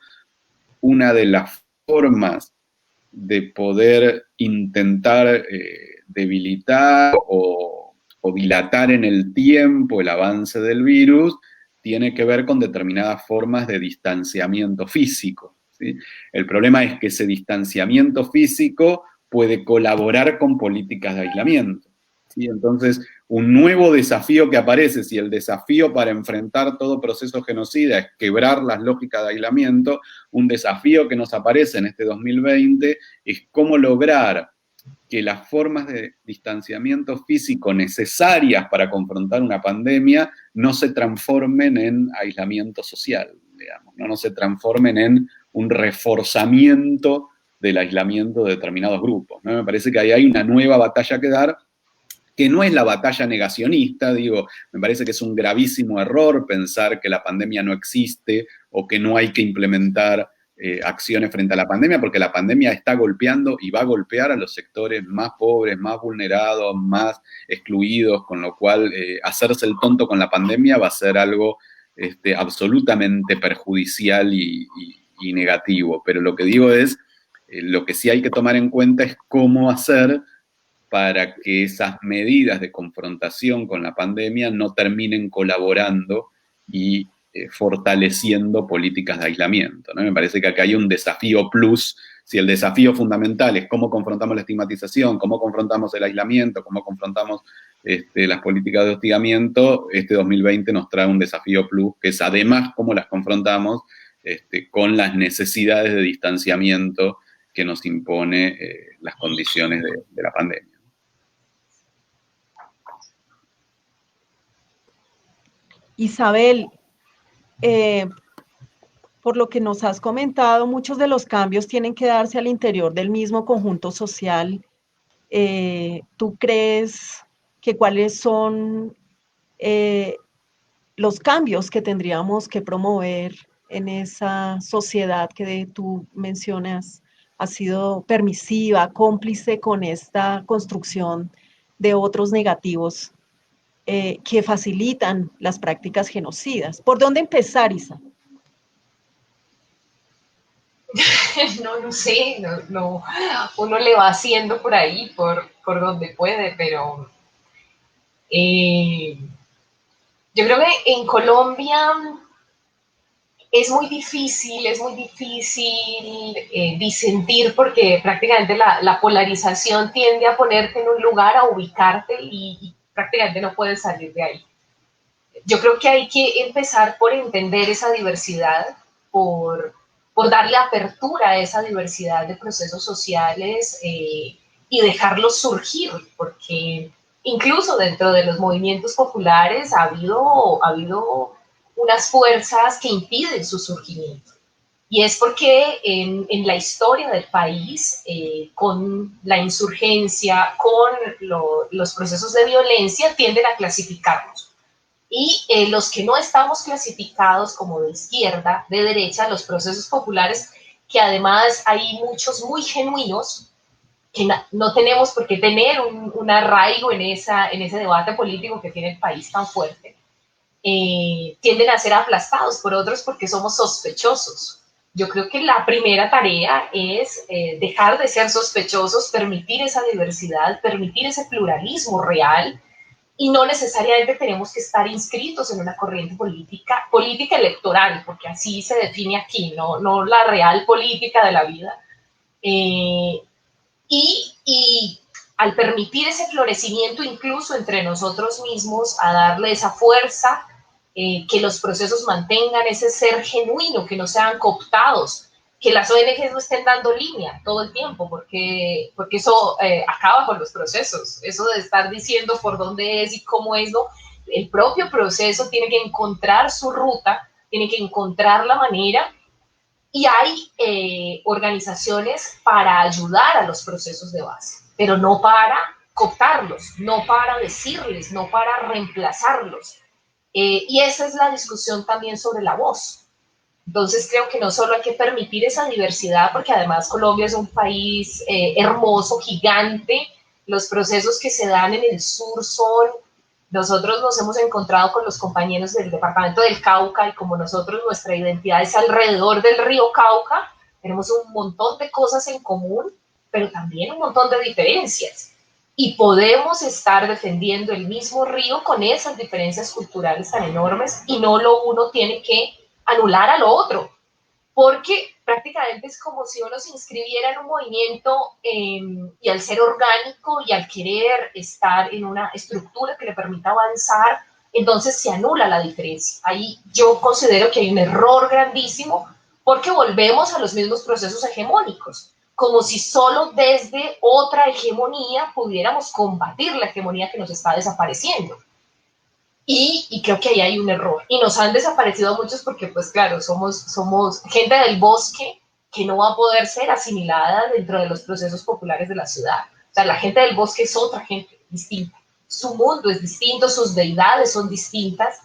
una de las formas de poder intentar debilitar o dilatar en el tiempo el avance del virus tiene que ver con determinadas formas de distanciamiento físico, ¿sí? El problema es que ese distanciamiento físico puede colaborar con políticas de aislamiento, ¿sí? Entonces, un nuevo desafío que aparece, si el desafío para enfrentar todo proceso genocida es quebrar las lógicas de aislamiento, un desafío que nos aparece en este 2020 es cómo lograr que las formas de distanciamiento físico necesarias para confrontar una pandemia no se transformen en aislamiento social, digamos, no se transformen en un reforzamiento del aislamiento de determinados grupos, ¿no? Me parece que ahí hay una nueva batalla que dar, que no es la batalla negacionista, digo, me parece que es un gravísimo error pensar que la pandemia no existe o que no hay que implementar acciones frente a la pandemia, porque la pandemia está golpeando y va a golpear a los sectores más pobres, más vulnerados, más excluidos, con lo cual hacerse el tonto con la pandemia va a ser algo absolutamente perjudicial y negativo. Pero lo que digo es, lo que sí hay que tomar en cuenta es cómo hacer para que esas medidas de confrontación con la pandemia no terminen colaborando y fortaleciendo políticas de aislamiento, ¿no? Me parece que acá hay un desafío plus. Si el desafío fundamental es cómo confrontamos la estigmatización, cómo confrontamos el aislamiento, cómo confrontamos las políticas de hostigamiento, este 2020 nos trae un desafío plus, que es además cómo las confrontamos con las necesidades de distanciamiento que nos impone las condiciones de la pandemia. Isabel, por lo que nos has comentado, muchos de los cambios tienen que darse al interior del mismo conjunto social. ¿Tú crees que cuáles son los cambios que tendríamos que promover en esa sociedad que tú mencionas ha sido permisiva, cómplice con esta construcción de otros negativos que facilitan las prácticas genocidas? ¿Por dónde empezar, Isa? No sé, no, uno le va haciendo por ahí, por donde puede, pero yo creo que en Colombia es muy difícil disentir, porque prácticamente la polarización tiende a ponerte en un lugar, a ubicarte y prácticamente no puedes salir de ahí. Yo creo que hay que empezar por entender esa diversidad, por darle apertura a esa diversidad de procesos sociales y dejarlos surgir, porque incluso dentro de los movimientos populares ha habido unas fuerzas que impiden su surgimiento. Y es porque en la historia del país, con la insurgencia, con los procesos de violencia, tienden a clasificarnos. Y los que no estamos clasificados como de izquierda, de derecha, los procesos populares, que además hay muchos muy genuinos, que no tenemos por qué tener un arraigo en ese debate político que tiene el país tan fuerte, tienden a ser aplastados por otros porque somos sospechosos. Yo creo que la primera tarea es dejar de ser sospechosos, permitir esa diversidad, permitir ese pluralismo real, y no necesariamente tenemos que estar inscritos en una corriente política electoral, porque así se define aquí, no la real política de la vida. Y al permitir ese florecimiento incluso entre nosotros mismos, a darle esa fuerza, que los procesos mantengan ese ser genuino, que no sean cooptados, que las ONGs no estén dando línea todo el tiempo, porque eso acaba con los procesos. Eso de estar diciendo por dónde es y cómo es, ¿no? El propio proceso tiene que encontrar su ruta, tiene que encontrar la manera, y hay organizaciones para ayudar a los procesos de base, pero no para cooptarlos, no para decirles, no para reemplazarlos. Y esa es la discusión también sobre la voz. Entonces creo que no solo hay que permitir esa diversidad, porque además Colombia es un país hermoso, gigante. Los procesos que se dan en el sur son, nosotros nos hemos encontrado con los compañeros del departamento del Cauca, y como nosotros nuestra identidad es alrededor del río Cauca, tenemos un montón de cosas en común, pero también un montón de diferencias. Y podemos estar defendiendo el mismo río con esas diferencias culturales tan enormes, y no lo uno tiene que anular a lo otro, porque prácticamente es como si uno se inscribiera en un movimiento y al ser orgánico y al querer estar en una estructura que le permita avanzar, entonces se anula la diferencia. Ahí yo considero que hay un error grandísimo, porque volvemos a los mismos procesos hegemónicos, como si solo desde otra hegemonía pudiéramos combatir la hegemonía que nos está desapareciendo. Y creo que ahí hay un error. Y nos han desaparecido muchos porque, pues claro, somos gente del bosque que no va a poder ser asimilada dentro de los procesos populares de la ciudad. O sea, la gente del bosque es otra gente distinta. Su mundo es distinto, sus deidades son distintas.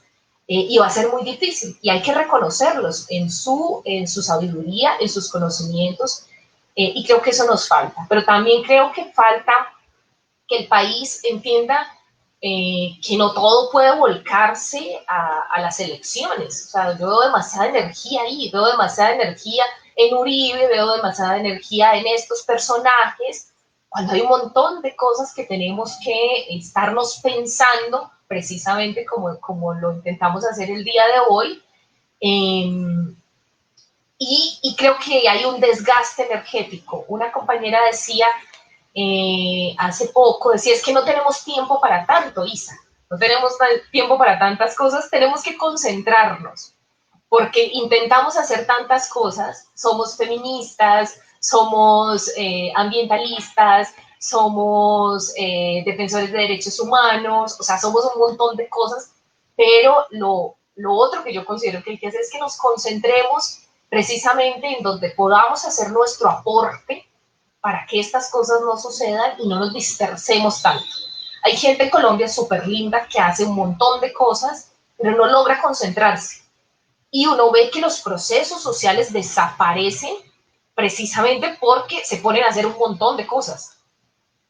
y va a ser muy difícil, y hay que reconocerlos en su sabiduría, en sus conocimientos, y creo que eso nos falta. Pero también creo que falta que el país entienda que no todo puede volcarse a las elecciones. O sea, yo veo demasiada energía ahí, veo demasiada energía en Uribe, veo demasiada energía en estos personajes, cuando hay un montón de cosas que tenemos que estarnos pensando, precisamente como lo intentamos hacer el día de hoy. Y creo que hay un desgaste energético. Una compañera decía hace poco, decía, es que no tenemos tiempo para tanto, Isa, no tenemos tiempo para tantas cosas, tenemos que concentrarnos, porque intentamos hacer tantas cosas, somos feministas, somos ambientalistas, somos defensores de derechos humanos, o sea, somos un montón de cosas, pero lo otro que yo considero que hay que hacer es que nos concentremos precisamente en donde podamos hacer nuestro aporte para que estas cosas no sucedan y no nos dispersemos tanto. Hay gente en Colombia súper linda que hace un montón de cosas, pero no logra concentrarse. Y uno ve que los procesos sociales desaparecen precisamente porque se ponen a hacer un montón de cosas.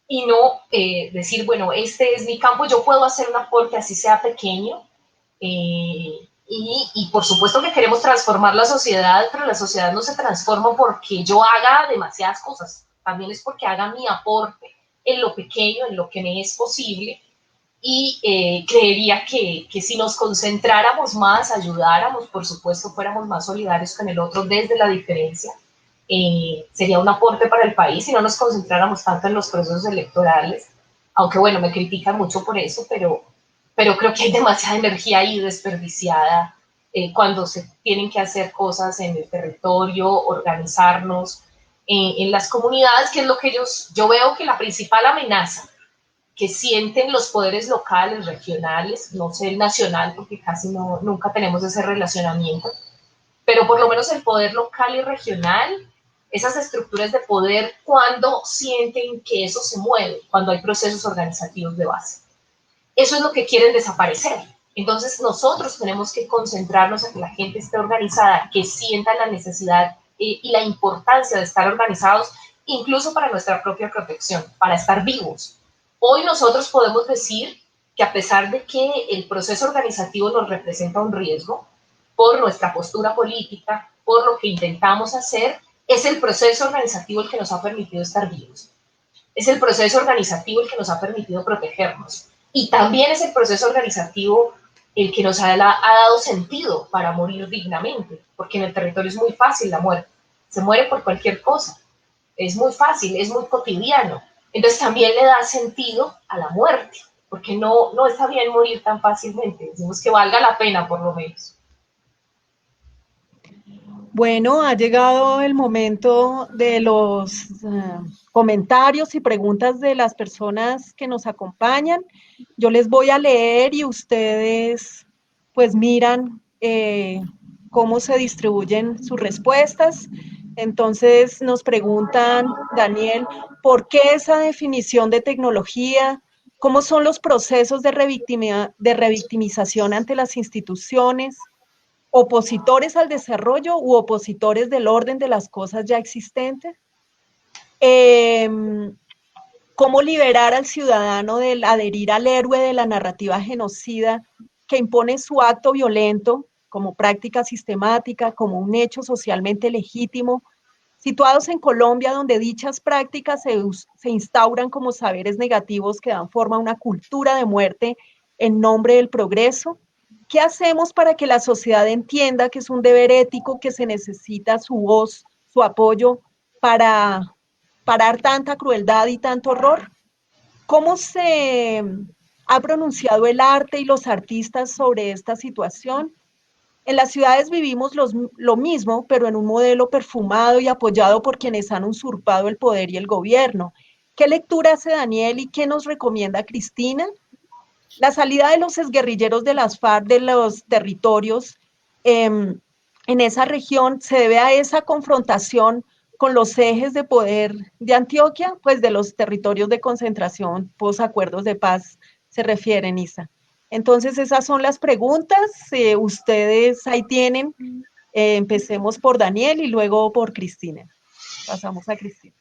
Y no decir, bueno, este es mi campo, yo puedo hacer un aporte así sea pequeño. Y por supuesto que queremos transformar la sociedad, pero la sociedad no se transforma porque yo haga demasiadas cosas. También es porque haga mi aporte en lo pequeño, en lo que me es posible. Y creería que si nos concentráramos más, ayudáramos, por supuesto, fuéramos más solidarios con el otro desde la diferencia, sería un aporte para el país y no nos concentráramos tanto en los procesos electorales. Aunque bueno, me critican mucho por eso, pero creo que hay demasiada energía ahí desperdiciada cuando se tienen que hacer cosas en el territorio, organizarnos en las comunidades, que es lo que yo veo que la principal amenaza que sienten los poderes locales, regionales, no sé el nacional, porque casi nunca tenemos ese relacionamiento, pero por lo menos el poder local y regional, esas estructuras de poder, cuando sienten que eso se mueve, cuando hay procesos organizativos de base. Eso es lo que quieren desaparecer. Entonces nosotros tenemos que concentrarnos en que la gente esté organizada, que sienta la necesidad y la importancia de estar organizados, incluso para nuestra propia protección, para estar vivos. Hoy nosotros podemos decir que a pesar de que el proceso organizativo nos representa un riesgo, por nuestra postura política, por lo que intentamos hacer, es el proceso organizativo el que nos ha permitido estar vivos. Es el proceso organizativo el que nos ha permitido protegernos. Y también es el proceso organizativo el que nos ha dado sentido para morir dignamente, porque en el territorio es muy fácil la muerte. Se muere por cualquier cosa. Es muy fácil, es muy cotidiano. Entonces también le da sentido a la muerte, porque no está bien morir tan fácilmente. Decimos que valga la pena, por lo menos. Bueno, ha llegado el momento de los comentarios y preguntas de las personas que nos acompañan. Yo les voy a leer y ustedes pues miran cómo se distribuyen sus respuestas. Entonces nos preguntan, Daniel, ¿por qué esa definición de tecnología? ¿Cómo son los procesos de revictimización ante las instituciones? ¿Opositores al desarrollo u opositores del orden de las cosas ya existentes? ¿Cómo liberar al ciudadano del adherir al héroe de la narrativa genocida que impone su acto violento como práctica sistemática, como un hecho socialmente legítimo, situados en Colombia donde dichas prácticas se instauran como saberes negativos que dan forma a una cultura de muerte en nombre del progreso? ¿Qué hacemos para que la sociedad entienda que es un deber ético, que se necesita su voz, su apoyo para parar tanta crueldad y tanto horror? ¿Cómo se ha pronunciado el arte y los artistas sobre esta situación? En las ciudades vivimos lo mismo, pero en un modelo perfumado y apoyado por quienes han usurpado el poder y el gobierno. ¿Qué lectura hace Daniel y qué nos recomienda Cristina? La salida de los exguerrilleros de las FARC de los territorios en esa región se debe a esa confrontación con los ejes de poder de Antioquia, pues de los territorios de concentración, posacuerdos de paz se refieren, Isa. Entonces, esas son las preguntas. Ustedes ahí tienen. Empecemos por Daniel y luego por Cristina. Pasamos a Cristina.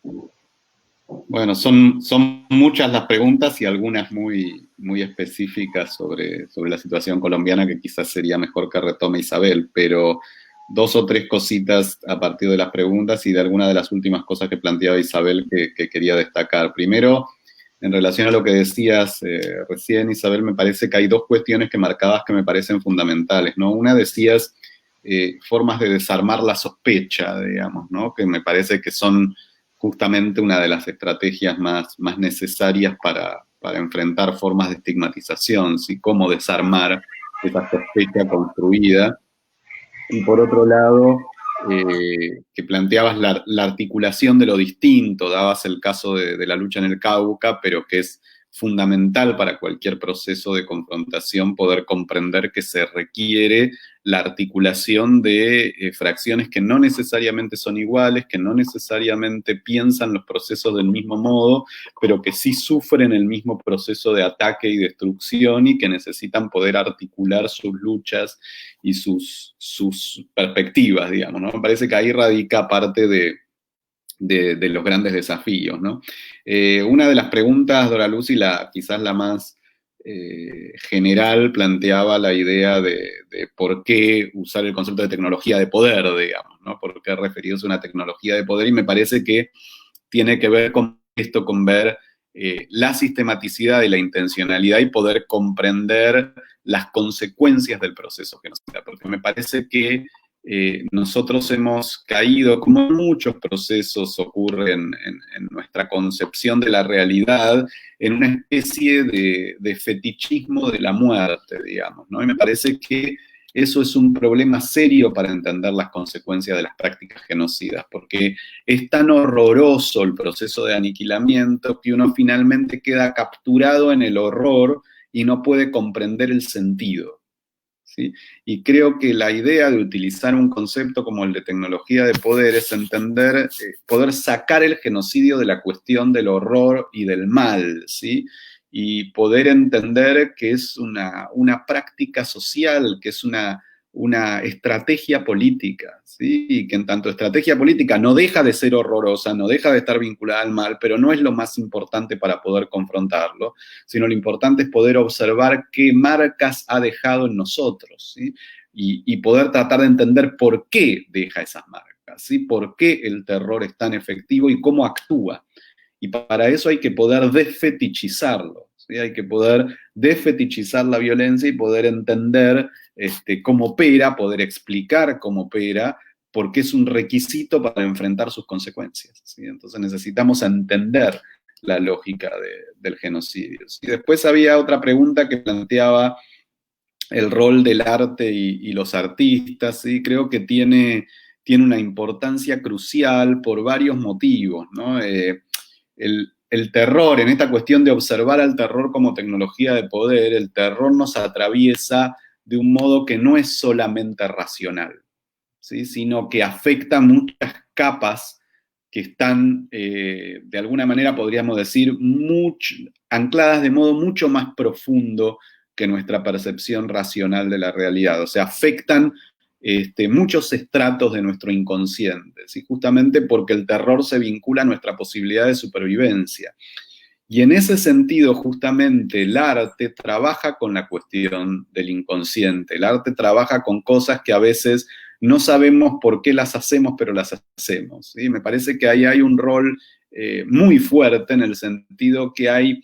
Bueno, son muchas las preguntas y algunas muy, muy específicas sobre la situación colombiana que quizás sería mejor que retome Isabel, pero 2 o 3 cositas a partir de las preguntas y de alguna de las últimas cosas que planteaba Isabel que quería destacar. Primero, en relación a lo que decías recién, Isabel, me parece que hay 2 cuestiones que marcabas que me parecen fundamentales, ¿no? Una decías formas de desarmar la sospecha, digamos, ¿no? Que me parece que son justamente una de las estrategias más necesarias para enfrentar formas de estigmatización, ¿sí? Cómo desarmar esa sospecha construida. Y por otro lado, que planteabas la articulación de lo distinto, dabas el caso de la lucha en el Cauca, pero que es fundamental para cualquier proceso de confrontación poder comprender que se requiere la articulación de fracciones que no necesariamente son iguales, que no necesariamente piensan los procesos del mismo modo, pero que sí sufren el mismo proceso de ataque y destrucción y que necesitan poder articular sus luchas y sus perspectivas, digamos, ¿no? Me parece que ahí radica parte de los grandes desafíos, ¿no? Una de las preguntas, Dora Lucy, quizás la más general, planteaba la idea de por qué usar el concepto de tecnología de poder, digamos, ¿no? ¿Por qué referirse a una tecnología de poder? Y me parece que tiene que ver con esto, con ver la sistematicidad y la intencionalidad y poder comprender las consecuencias del proceso genocida, porque me parece que nosotros hemos caído, como muchos procesos ocurren en nuestra concepción de la realidad, en una especie de fetichismo de la muerte, digamos, ¿no? Y me parece que eso es un problema serio para entender las consecuencias de las prácticas genocidas, porque es tan horroroso el proceso de aniquilamiento que uno finalmente queda capturado en el horror y no puede comprender el sentido. ¿Sí? Y creo que la idea de utilizar un concepto como el de tecnología de poder es entender, poder sacar el genocidio de la cuestión del horror y del mal, ¿sí? Y poder entender que es una práctica social, que es una estrategia política, ¿sí? Y que en tanto estrategia política no deja de ser horrorosa, no deja de estar vinculada al mal, pero no es lo más importante para poder confrontarlo, sino lo importante es poder observar qué marcas ha dejado en nosotros, ¿sí? Y poder tratar de entender por qué deja esas marcas, ¿sí? Por qué el terror es tan efectivo y cómo actúa. Y para eso hay que poder desfetichizarlo, ¿sí? Hay que poder desfetichizar la violencia y poder entender cómo opera, poder explicar cómo opera, porque es un requisito para enfrentar sus consecuencias, ¿sí? Entonces necesitamos entender la lógica del genocidio. Y después había otra pregunta que planteaba el rol del arte y los artistas, ¿sí? Creo que tiene una importancia crucial por varios motivos, ¿no? El terror, en esta cuestión de observar al terror como tecnología de poder, el terror nos atraviesa de un modo que no es solamente racional, ¿sí? Sino que afecta muchas capas que están, de alguna manera podríamos decir, ancladas de modo mucho más profundo que nuestra percepción racional de la realidad. O sea, afectan muchos estratos de nuestro inconsciente, ¿sí? Justamente porque el terror se vincula a nuestra posibilidad de supervivencia. Y en ese sentido, justamente, el arte trabaja con la cuestión del inconsciente. El arte trabaja con cosas que a veces no sabemos por qué las hacemos, pero las hacemos, ¿sí? Me parece que ahí hay un rol muy fuerte en el sentido que hay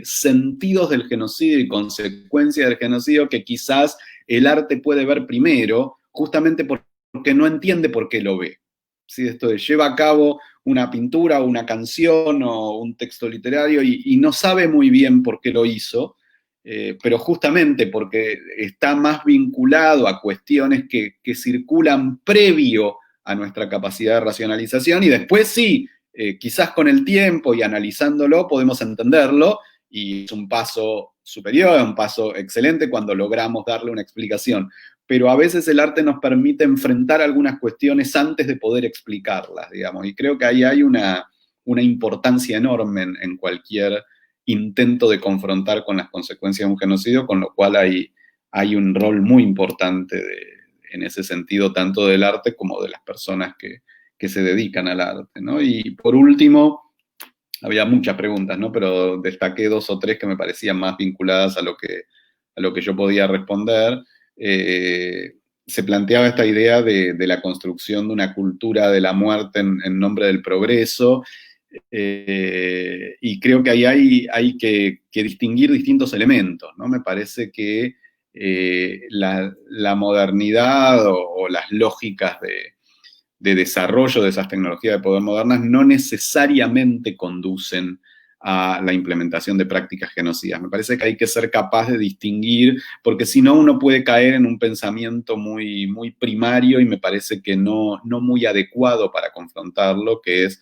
sentidos del genocidio y consecuencias del genocidio que quizás el arte puede ver primero, justamente porque no entiende por qué lo ve. ¿Sí? Esto de lleva a cabo una pintura o una canción o un texto literario y no sabe muy bien por qué lo hizo, pero justamente porque está más vinculado a cuestiones que circulan previo a nuestra capacidad de racionalización y después sí, quizás con el tiempo y analizándolo podemos entenderlo y es un paso superior, un paso excelente cuando logramos darle una explicación. Pero a veces el arte nos permite enfrentar algunas cuestiones antes de poder explicarlas, digamos, y creo que ahí hay una importancia enorme en cualquier intento de confrontar con las consecuencias de un genocidio, con lo cual hay un rol muy importante en ese sentido, tanto del arte como de las personas que se dedican al arte, ¿no? Y por último, había muchas preguntas, ¿no? Pero destaqué 2 o 3 que me parecían más vinculadas a lo que yo podía responder. Se planteaba esta idea de la construcción de una cultura de la muerte en nombre del progreso, y creo que ahí hay que distinguir distintos elementos, ¿no? Me parece que la modernidad o las lógicas de desarrollo de esas tecnologías de poder modernas no necesariamente conducen a la implementación de prácticas genocidas. Me parece que hay que ser capaz de distinguir, porque si no uno puede caer en un pensamiento muy, muy primario y me parece que no muy adecuado para confrontarlo, que es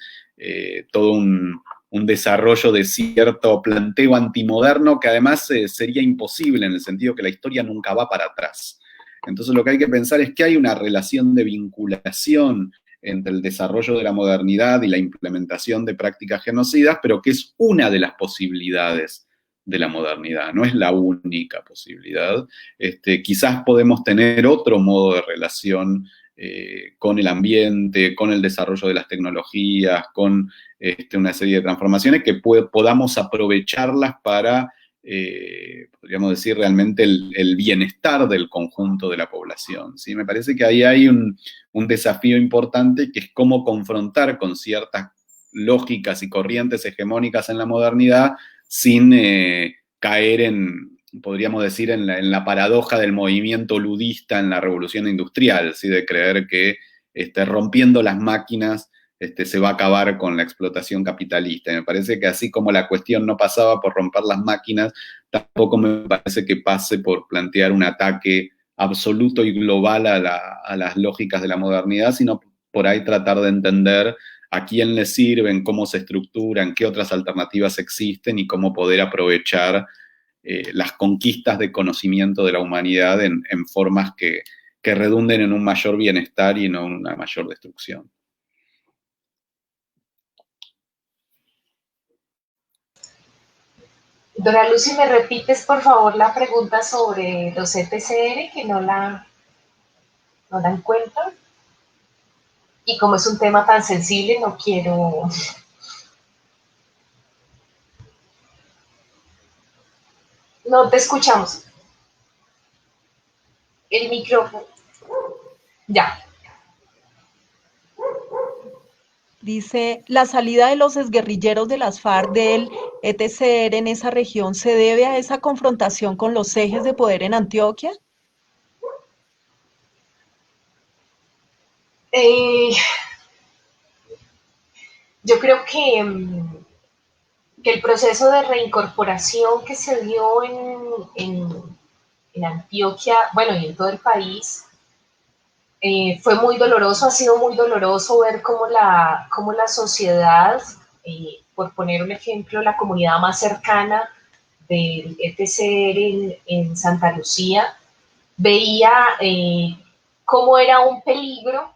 todo un desarrollo de cierto planteo antimoderno que además sería imposible en el sentido que la historia nunca va para atrás. Entonces lo que hay que pensar es que hay una relación de vinculación entre el desarrollo de la modernidad y la implementación de prácticas genocidas, pero que es una de las posibilidades de la modernidad, no es la única posibilidad. Quizás podemos tener otro modo de relación con el ambiente, con el desarrollo de las tecnologías, con una serie de transformaciones que podamos aprovecharlas para, podríamos decir, realmente el bienestar del conjunto de la población, ¿sí? Me parece que ahí hay un desafío importante, que es cómo confrontar con ciertas lógicas y corrientes hegemónicas en la modernidad sin caer podríamos decir, en la paradoja del movimiento ludista en la revolución industrial, ¿sí? De creer que rompiendo las máquinas se va a acabar con la explotación capitalista. Y me parece que así como la cuestión no pasaba por romper las máquinas, tampoco me parece que pase por plantear un ataque absoluto y global a las lógicas de la modernidad, sino por ahí tratar de entender a quién le sirven, cómo se estructuran, qué otras alternativas existen y cómo poder aprovechar las conquistas de conocimiento de la humanidad en formas que redunden en un mayor bienestar y no en una mayor destrucción. Dora Lucy, ¿me repites por favor la pregunta sobre los ETCR, que no la encuentro? Y como es un tema tan sensible, no quiero... No te escuchamos. El micrófono. Ya. Dice, la salida de los exguerrilleros de las FARC del ETCR en esa región se debe a esa confrontación con los ejes de poder en Antioquia. Yo creo que el proceso de reincorporación que se dio en Antioquia, bueno, y en todo el país, fue muy doloroso, ha sido muy doloroso ver cómo la sociedad, por poner un ejemplo, la comunidad más cercana del ETCR en Santa Lucía, veía cómo era un peligro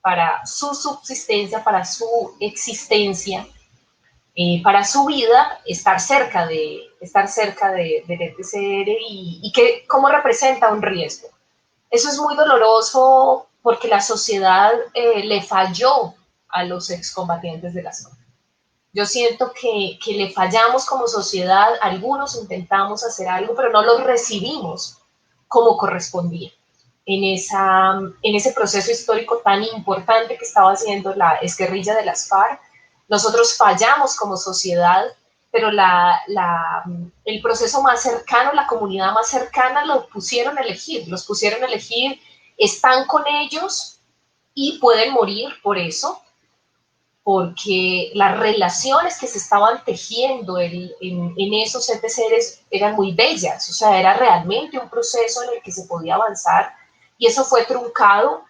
para su subsistencia, para su existencia, para su vida, estar cerca del ETCR y que cómo representa un riesgo. Eso es muy doloroso porque la sociedad le falló a los excombatientes de la zona. Yo siento que le fallamos como sociedad, algunos intentamos hacer algo, pero no lo recibimos como correspondía en ese proceso histórico tan importante que estaba haciendo la exguerrilla de las FARC. Nosotros fallamos como sociedad, pero el proceso más cercano, la comunidad más cercana, los pusieron a elegir, están con ellos y pueden morir por eso, porque las relaciones que se estaban tejiendo en esos ETCRs eran muy bellas, o sea, era realmente un proceso en el que se podía avanzar, y eso fue truncado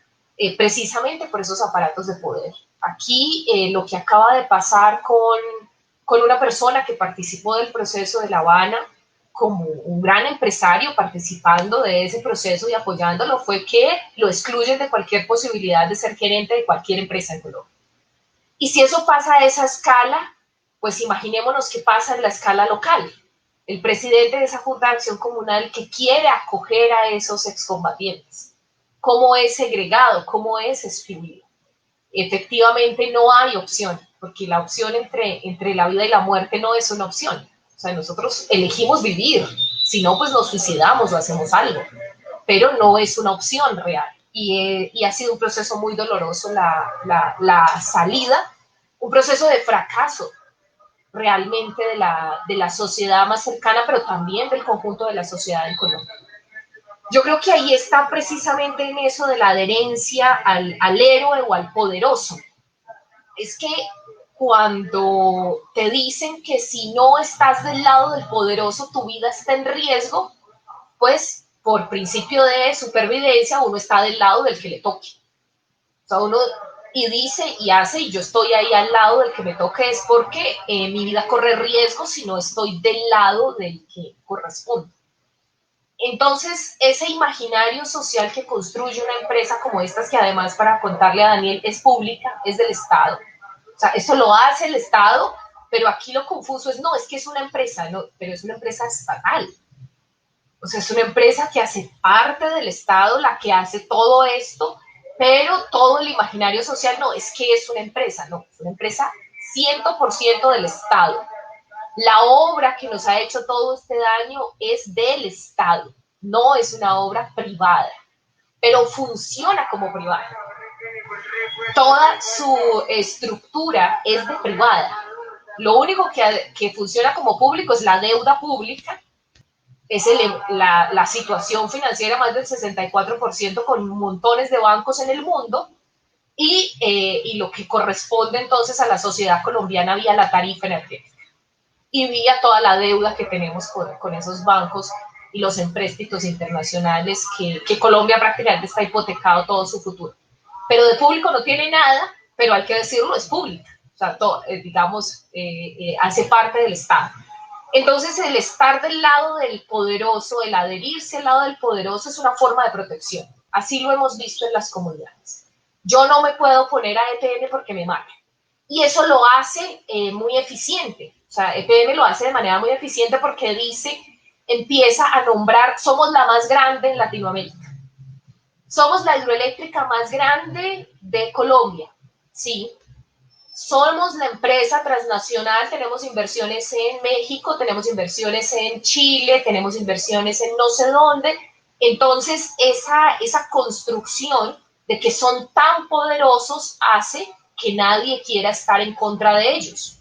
precisamente por esos aparatos de poder. Aquí lo que acaba de pasar con una persona que participó del proceso de La Habana, como un gran empresario participando de ese proceso y apoyándolo, fue que lo excluyen de cualquier posibilidad de ser gerente de cualquier empresa en Colombia. Y si eso pasa a esa escala, Pues imaginémonos qué pasa en la escala local. El presidente de esa Junta de Acción Comunal que quiere acoger a esos excombatientes. ¿Cómo es segregado? ¿Cómo es excluido? Efectivamente no hay opción, porque la opción entre la vida y la muerte no es una opción. O sea, nosotros elegimos vivir, si no, pues nos suicidamos o hacemos algo, pero no es una opción real. Y ha sido un proceso muy doloroso la salida, un proceso de fracaso realmente de la sociedad más cercana, pero también del conjunto de la sociedad en Colombia. Yo creo que ahí está precisamente en eso de la adherencia al héroe o al poderoso. Es que cuando te dicen que si no estás del lado del poderoso, tu vida está en riesgo, pues por principio de supervivencia uno está del lado del que le toque. O sea, uno y dice y hace, y yo estoy ahí al lado del que me toque, es porque mi vida corre riesgo si no estoy del lado del que corresponde. Entonces, ese imaginario social que construye una empresa como estas, que además, para contarle a Daniel, es pública, es del Estado. O sea, eso lo hace el Estado, pero aquí lo confuso es, no, es que es una empresa, no, pero es una empresa estatal. O sea, es una empresa que hace parte del Estado, la que hace todo esto, pero todo el imaginario social no, es que es una empresa, no, es una empresa 100% del Estado. La obra que nos ha hecho todo este daño es del Estado, no es una obra privada, pero funciona como privada. Toda su estructura es de privada. Lo único que funciona como público es la deuda pública, es la situación financiera más del 64% con montones de bancos en el mundo, y lo que corresponde entonces a la sociedad colombiana vía la tarifa energética y vía toda la deuda que tenemos con esos bancos y los empréstitos internacionales que Colombia prácticamente está hipotecado todo su futuro. Pero de público no tiene nada, pero hay que decirlo, es pública. O sea, todo, digamos, hace parte del Estado. Entonces, el estar del lado del poderoso, el adherirse al lado del poderoso es una forma de protección. Así lo hemos visto en las comunidades. Yo no me puedo poner a EPM porque me matan. Y eso lo hace muy eficiente. O sea, EPM lo hace de manera muy eficiente porque dice, empieza a nombrar, somos la más grande en Latinoamérica. Somos la hidroeléctrica más grande de Colombia. Sí, somos la empresa transnacional, tenemos inversiones en México, tenemos inversiones en Chile, tenemos inversiones en no sé dónde. Entonces, esa construcción de que son tan poderosos hace que nadie quiera estar en contra de ellos,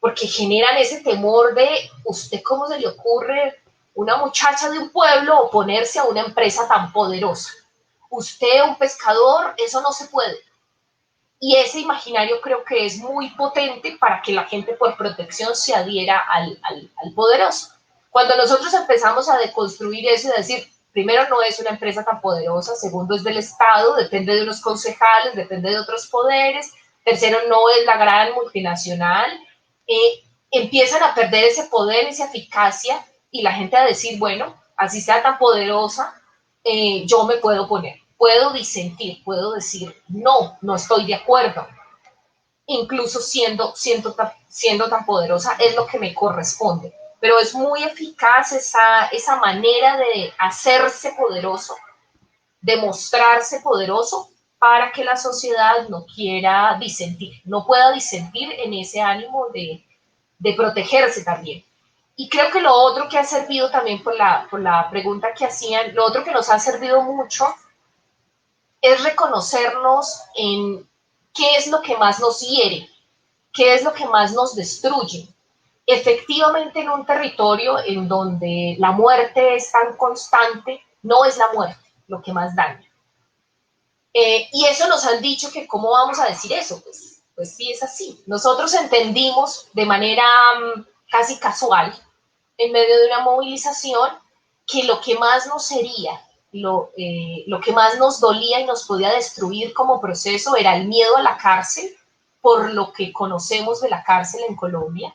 porque generan ese temor de, ¿usted cómo se le ocurre una muchacha de un pueblo oponerse a una empresa tan poderosa? Usted, un pescador, eso no se puede. Y ese imaginario creo que es muy potente para que la gente por protección se adhiera al poderoso. Cuando nosotros empezamos a deconstruir eso y a decir, primero, no es una empresa tan poderosa, segundo, es del Estado, depende de unos concejales, depende de otros poderes, tercero, no es la gran multinacional, empiezan a perder ese poder, esa eficacia, y la gente a decir, bueno, así sea tan poderosa, yo me puedo poner. Puedo disentir, puedo decir, no, no estoy de acuerdo. Incluso siendo tan poderosa, es lo que me corresponde. Pero es muy eficaz esa manera de hacerse poderoso, de mostrarse poderoso, para que la sociedad no quiera disentir, no pueda disentir en ese ánimo de protegerse también. Y creo que lo otro que ha servido también por la pregunta que hacían, lo otro que nos ha servido mucho es reconocernos en qué es lo que más nos hiere, qué es lo que más nos destruye. Efectivamente, en un territorio en donde la muerte es tan constante, no es la muerte lo que más daña. Y eso nos han dicho que cómo vamos a decir eso, pues sí es así. Nosotros entendimos de manera casi casual, en medio de una movilización, que lo que más nos hería, lo que más nos dolía y nos podía destruir como proceso era el miedo a la cárcel, por lo que conocemos de la cárcel en Colombia,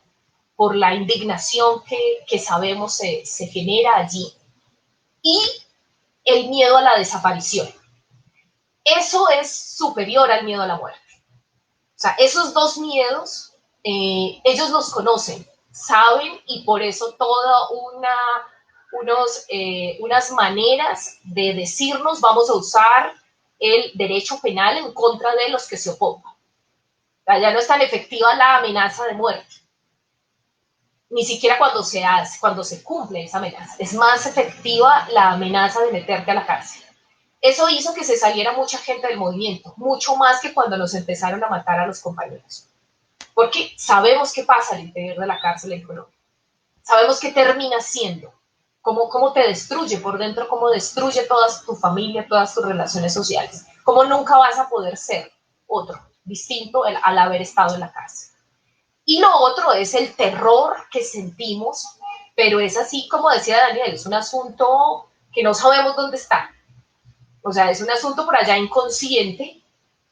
por la indignación que sabemos se genera allí, y el miedo a la desaparición. Eso es superior al miedo a la muerte. O sea, esos dos miedos ellos nos conocen, saben, y por eso toda unas maneras de decirnos vamos a usar el derecho penal en contra de los que se opongan. Ya no es tan efectiva la amenaza de muerte, ni siquiera cuando se cumple esa amenaza. Es más efectiva la amenaza de meterte a la cárcel. Eso hizo que se saliera mucha gente del movimiento, mucho más que cuando nos empezaron a matar a los compañeros. Porque sabemos qué pasa al interior de la cárcel en Colombia. Sabemos qué termina siendo, cómo te destruye por dentro, cómo destruye toda tu familia, todas tus relaciones sociales, cómo nunca vas a poder ser otro, distinto al haber estado en la cárcel. Y lo otro es el terror que sentimos, pero es así como decía Daniel, es un asunto que no sabemos dónde está. O sea, es un asunto por allá inconsciente,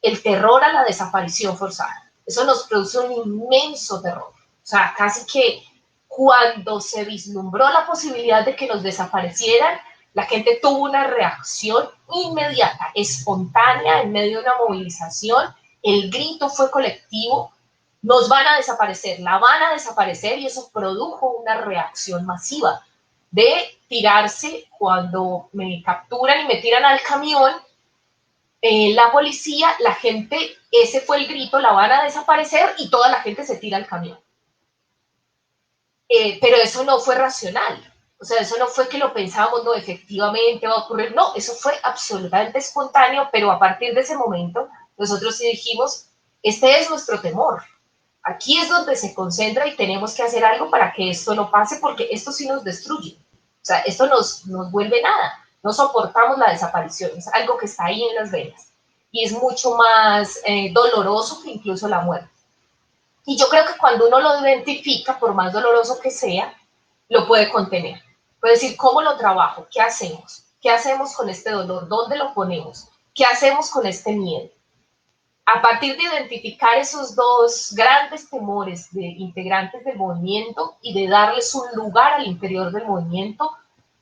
el terror a la desaparición forzada. Eso nos produce un inmenso terror. O sea, casi que cuando se vislumbró la posibilidad de que nos desaparecieran, la gente tuvo una reacción inmediata, espontánea, en medio de una movilización. El grito fue colectivo, nos van a desaparecer, la van a desaparecer, y eso produjo una reacción masiva de tirarse. Cuando me capturan y me tiran al camión, la policía, la gente, ese fue el grito, la van a desaparecer, y toda la gente se tira al camión. Pero eso no fue racional, o sea, eso no fue que lo pensábamos, no, efectivamente va a ocurrir, no, eso fue absolutamente espontáneo, pero a partir de ese momento nosotros sí dijimos, este es nuestro temor, aquí es donde se concentra y tenemos que hacer algo para que esto no pase, porque esto sí nos destruye, o sea, esto nos vuelve nada, no soportamos la desaparición, es algo que está ahí en las venas y es mucho más doloroso que incluso la muerte. Y yo creo que cuando uno lo identifica, por más doloroso que sea, lo puede contener. Puede decir, ¿cómo lo trabajo? ¿Qué hacemos? ¿Qué hacemos con este dolor? ¿Dónde lo ponemos? ¿Qué hacemos con este miedo? A partir de identificar esos dos grandes temores de integrantes del movimiento y de darles un lugar al interior del movimiento,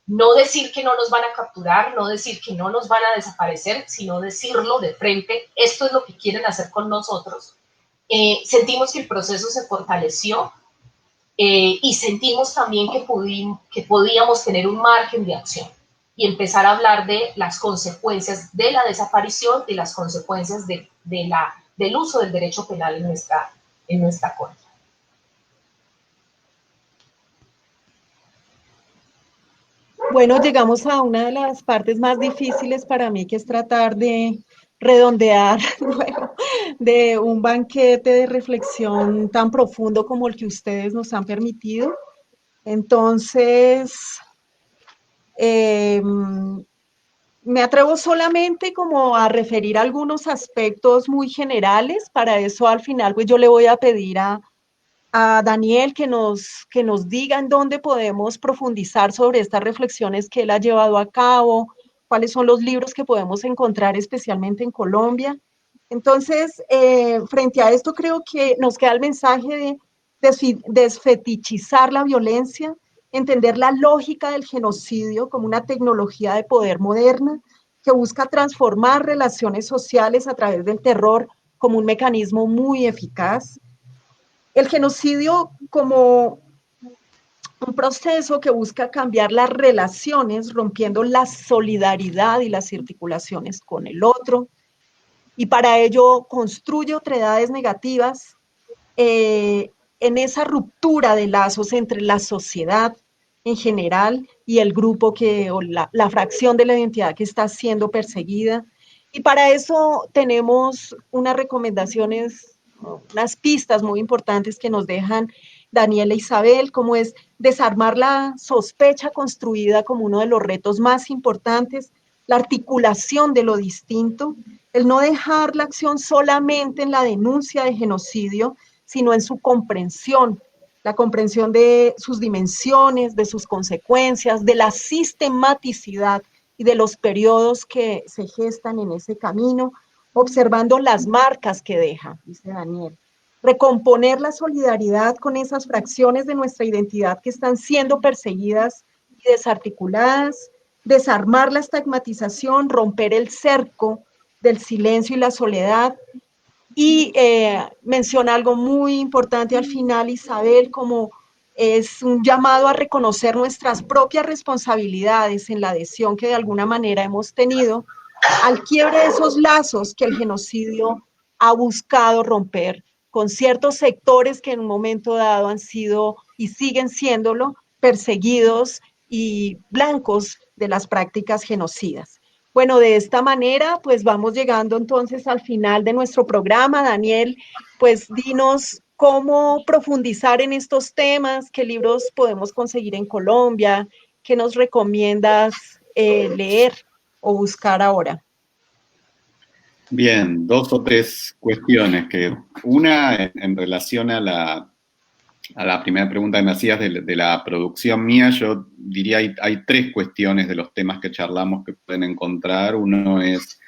no decir que no nos van a capturar, no decir que no nos van a desaparecer, sino decirlo de frente, esto es lo que quieren hacer con nosotros. Sentimos que el proceso se fortaleció, y sentimos también que podíamos tener un margen de acción y empezar a hablar de las consecuencias de la desaparición y las consecuencias del uso del derecho penal en nuestra contra. Bueno, llegamos a una de las partes más difíciles para mí, que es tratar de redondear luego de un banquete de reflexión tan profundo como el que ustedes nos han permitido. Entonces, me atrevo solamente como a referir algunos aspectos muy generales. Para eso al final pues yo le voy a pedir a Daniel que nos diga en dónde podemos profundizar sobre estas reflexiones que él ha llevado a cabo, cuáles son los libros que podemos encontrar especialmente en Colombia. Entonces, frente a esto creo que nos queda el mensaje de desfetichizar la violencia, entender la lógica del genocidio como una tecnología de poder moderna que busca transformar relaciones sociales a través del terror como un mecanismo muy eficaz. El genocidio como un proceso que busca cambiar las relaciones, rompiendo la solidaridad y las articulaciones con el otro, y para ello construye otredades negativas en esa ruptura de lazos entre la sociedad en general y el grupo o la fracción de la identidad que está siendo perseguida. Y para eso tenemos unas recomendaciones, unas pistas muy importantes que nos dejan Daniel e Isabel, como es desarmar la sospecha construida como uno de los retos más importantes, la articulación de lo distinto, el no dejar la acción solamente en la denuncia de genocidio, sino en su comprensión, la comprensión de sus dimensiones, de sus consecuencias, de la sistematicidad y de los periodos que se gestan en ese camino, observando las marcas que deja, dice Daniel. Recomponer la solidaridad con esas fracciones de nuestra identidad que están siendo perseguidas y desarticuladas, desarmar la estigmatización, romper el cerco del silencio y la soledad, Y menciona algo muy importante al final, Isabel, como es un llamado a reconocer nuestras propias responsabilidades en la adhesión que de alguna manera hemos tenido al quiebre de esos lazos que el genocidio ha buscado romper con ciertos sectores que en un momento dado han sido y siguen siéndolo perseguidos y blancos de las prácticas genocidas. Bueno, de esta manera, pues vamos llegando entonces al final de nuestro programa. Daniel, pues dinos cómo profundizar en estos temas, qué libros podemos conseguir en Colombia, qué nos recomiendas leer o buscar ahora. Bien, dos o tres cuestiones. Una, en relación a la primera pregunta que me hacías de la producción mía, yo diría hay tres cuestiones de los temas que charlamos que pueden encontrar. Uno es,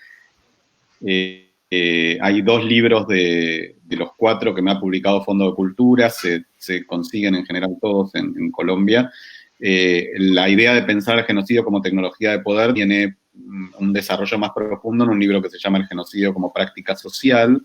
hay dos libros de los cuatro que me ha publicado Fondo de Cultura, se consiguen en general todos en Colombia. La idea de pensar el genocidio como tecnología de poder tiene un desarrollo más profundo en un libro que se llama El genocidio como práctica social,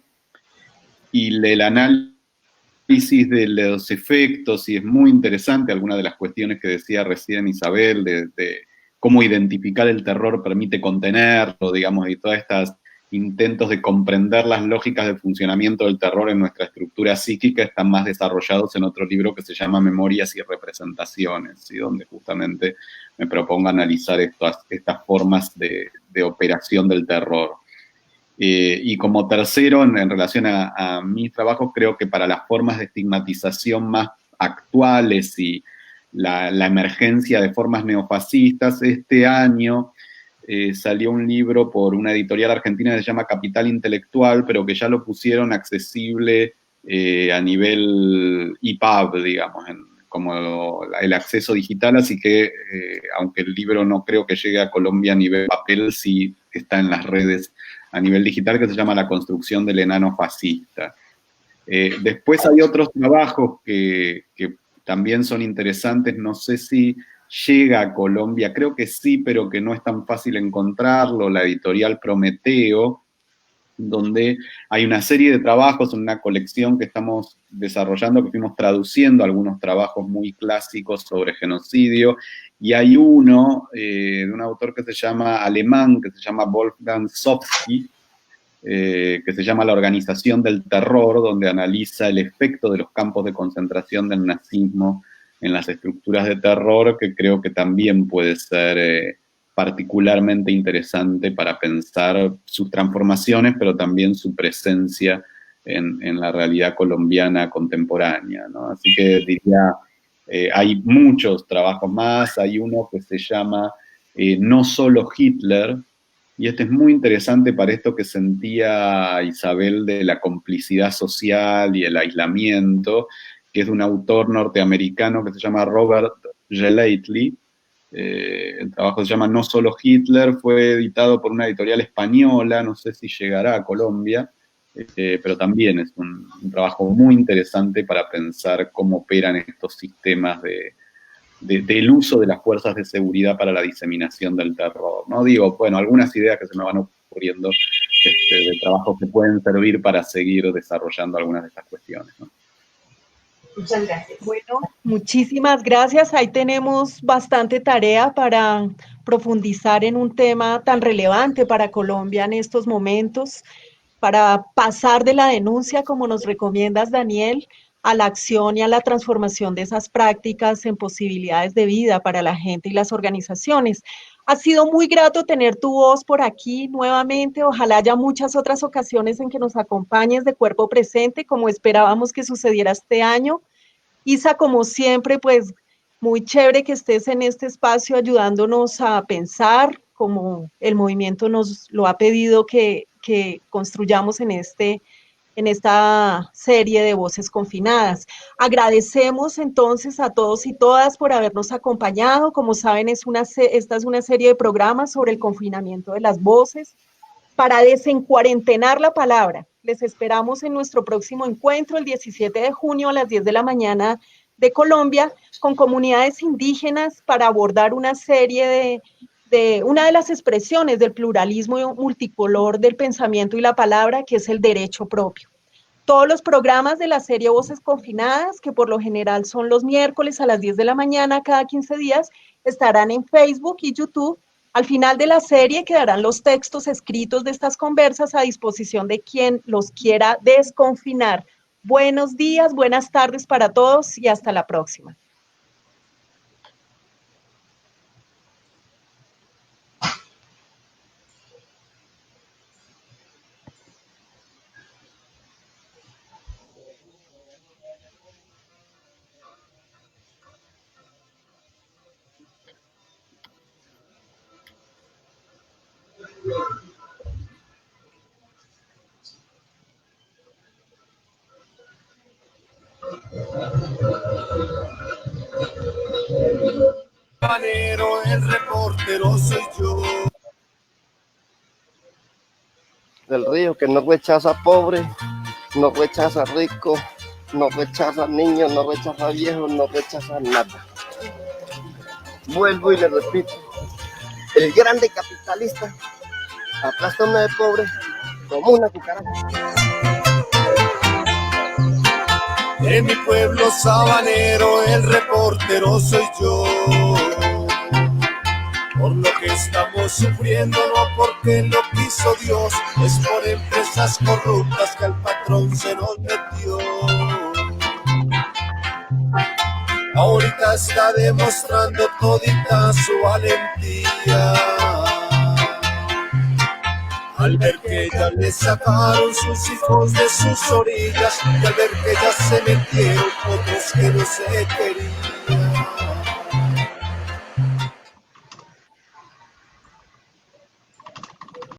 y el análisis de los efectos, y es muy interesante algunas de las cuestiones que decía recién Isabel, de cómo identificar el terror permite contenerlo, digamos, y todas estas intentos de comprender las lógicas de funcionamiento del terror en nuestra estructura psíquica están más desarrollados en otro libro que se llama Memorias y Representaciones, ¿sí? Donde justamente me propongo analizar estas formas de operación del terror. Y como tercero, en relación a mis trabajos, creo que para las formas de estigmatización más actuales y la emergencia de formas neofascistas, este año salió un libro por una editorial argentina que se llama Capital Intelectual, pero que ya lo pusieron accesible a nivel EPUB, digamos, como el acceso digital, así que aunque el libro no creo que llegue a Colombia a nivel papel, sí está en las redes a nivel digital, que se llama La construcción del enano fascista. Después hay otros trabajos que también son interesantes, no sé si llega a Colombia, creo que sí, pero que no es tan fácil encontrarlo, la editorial Prometeo, donde hay una serie de trabajos, una colección que estamos desarrollando, que fuimos traduciendo algunos trabajos muy clásicos sobre genocidio, y hay uno de un autor que se llama alemán, que se llama Wolfgang Sofsky, que se llama La organización del terror, donde analiza el efecto de los campos de concentración del nazismo en las estructuras de terror, que creo que también puede ser particularmente interesante para pensar sus transformaciones, pero también su presencia en la realidad colombiana contemporánea, ¿no? Así que diría, hay muchos trabajos más, hay uno que se llama No solo Hitler, y este es muy interesante para esto que sentía Isabel de la complicidad social y el aislamiento, que es de un autor norteamericano que se llama Robert Gellatley. El trabajo se llama No solo Hitler, fue editado por una editorial española, no sé si llegará a Colombia, pero también es un trabajo muy interesante para pensar cómo operan estos sistemas del uso de las fuerzas de seguridad para la diseminación del terror, ¿no? Digo, bueno, algunas ideas que se me van ocurriendo de trabajos que pueden servir para seguir desarrollando algunas de estas cuestiones, ¿no? Muchas gracias. Bueno, muchísimas gracias. Ahí tenemos bastante tarea para profundizar en un tema tan relevante para Colombia en estos momentos, para pasar de la denuncia, como nos recomiendas, Daniel, a la acción y a la transformación de esas prácticas en posibilidades de vida para la gente y las organizaciones. Ha sido muy grato tener tu voz por aquí nuevamente. Ojalá haya muchas otras ocasiones en que nos acompañes de cuerpo presente, como esperábamos que sucediera este año. Isa, como siempre, pues muy chévere que estés en este espacio ayudándonos a pensar, como el movimiento nos lo ha pedido que construyamos en esta serie de voces confinadas. Agradecemos entonces a todos y todas por habernos acompañado. Como saben, esta es una serie de programas sobre el confinamiento de las voces para desencuarentenar la palabra. Les esperamos en nuestro próximo encuentro el 17 de junio a las 10 de la mañana de Colombia con comunidades indígenas para abordar una serie una de las expresiones del pluralismo multicolor del pensamiento y la palabra, que es el derecho propio. Todos los programas de la serie Voces Confinadas, que por lo general son los miércoles a las 10 de la mañana cada 15 días, estarán en Facebook y YouTube. Al final de la serie quedarán los textos escritos de estas conversas a disposición de quien los quiera desconfinar. Buenos días, buenas tardes para todos y hasta la próxima. El reportero soy yo. Del río que no rechaza pobre, no rechaza rico, no rechaza niño, no rechaza viejo, no rechaza nada. Vuelvo y le repito, el grande capitalista aplasta a uno de pobre como una cucaracha. En mi pueblo sabanero el reportero soy yo. Por lo que estamos sufriendo, no porque lo quiso Dios, es por empresas corruptas que al patrón se nos metió. Ahorita está demostrando todita su valentía, al ver que ya le sacaron sus hijos de sus orillas y al ver que ya se metieron otros que no se querían.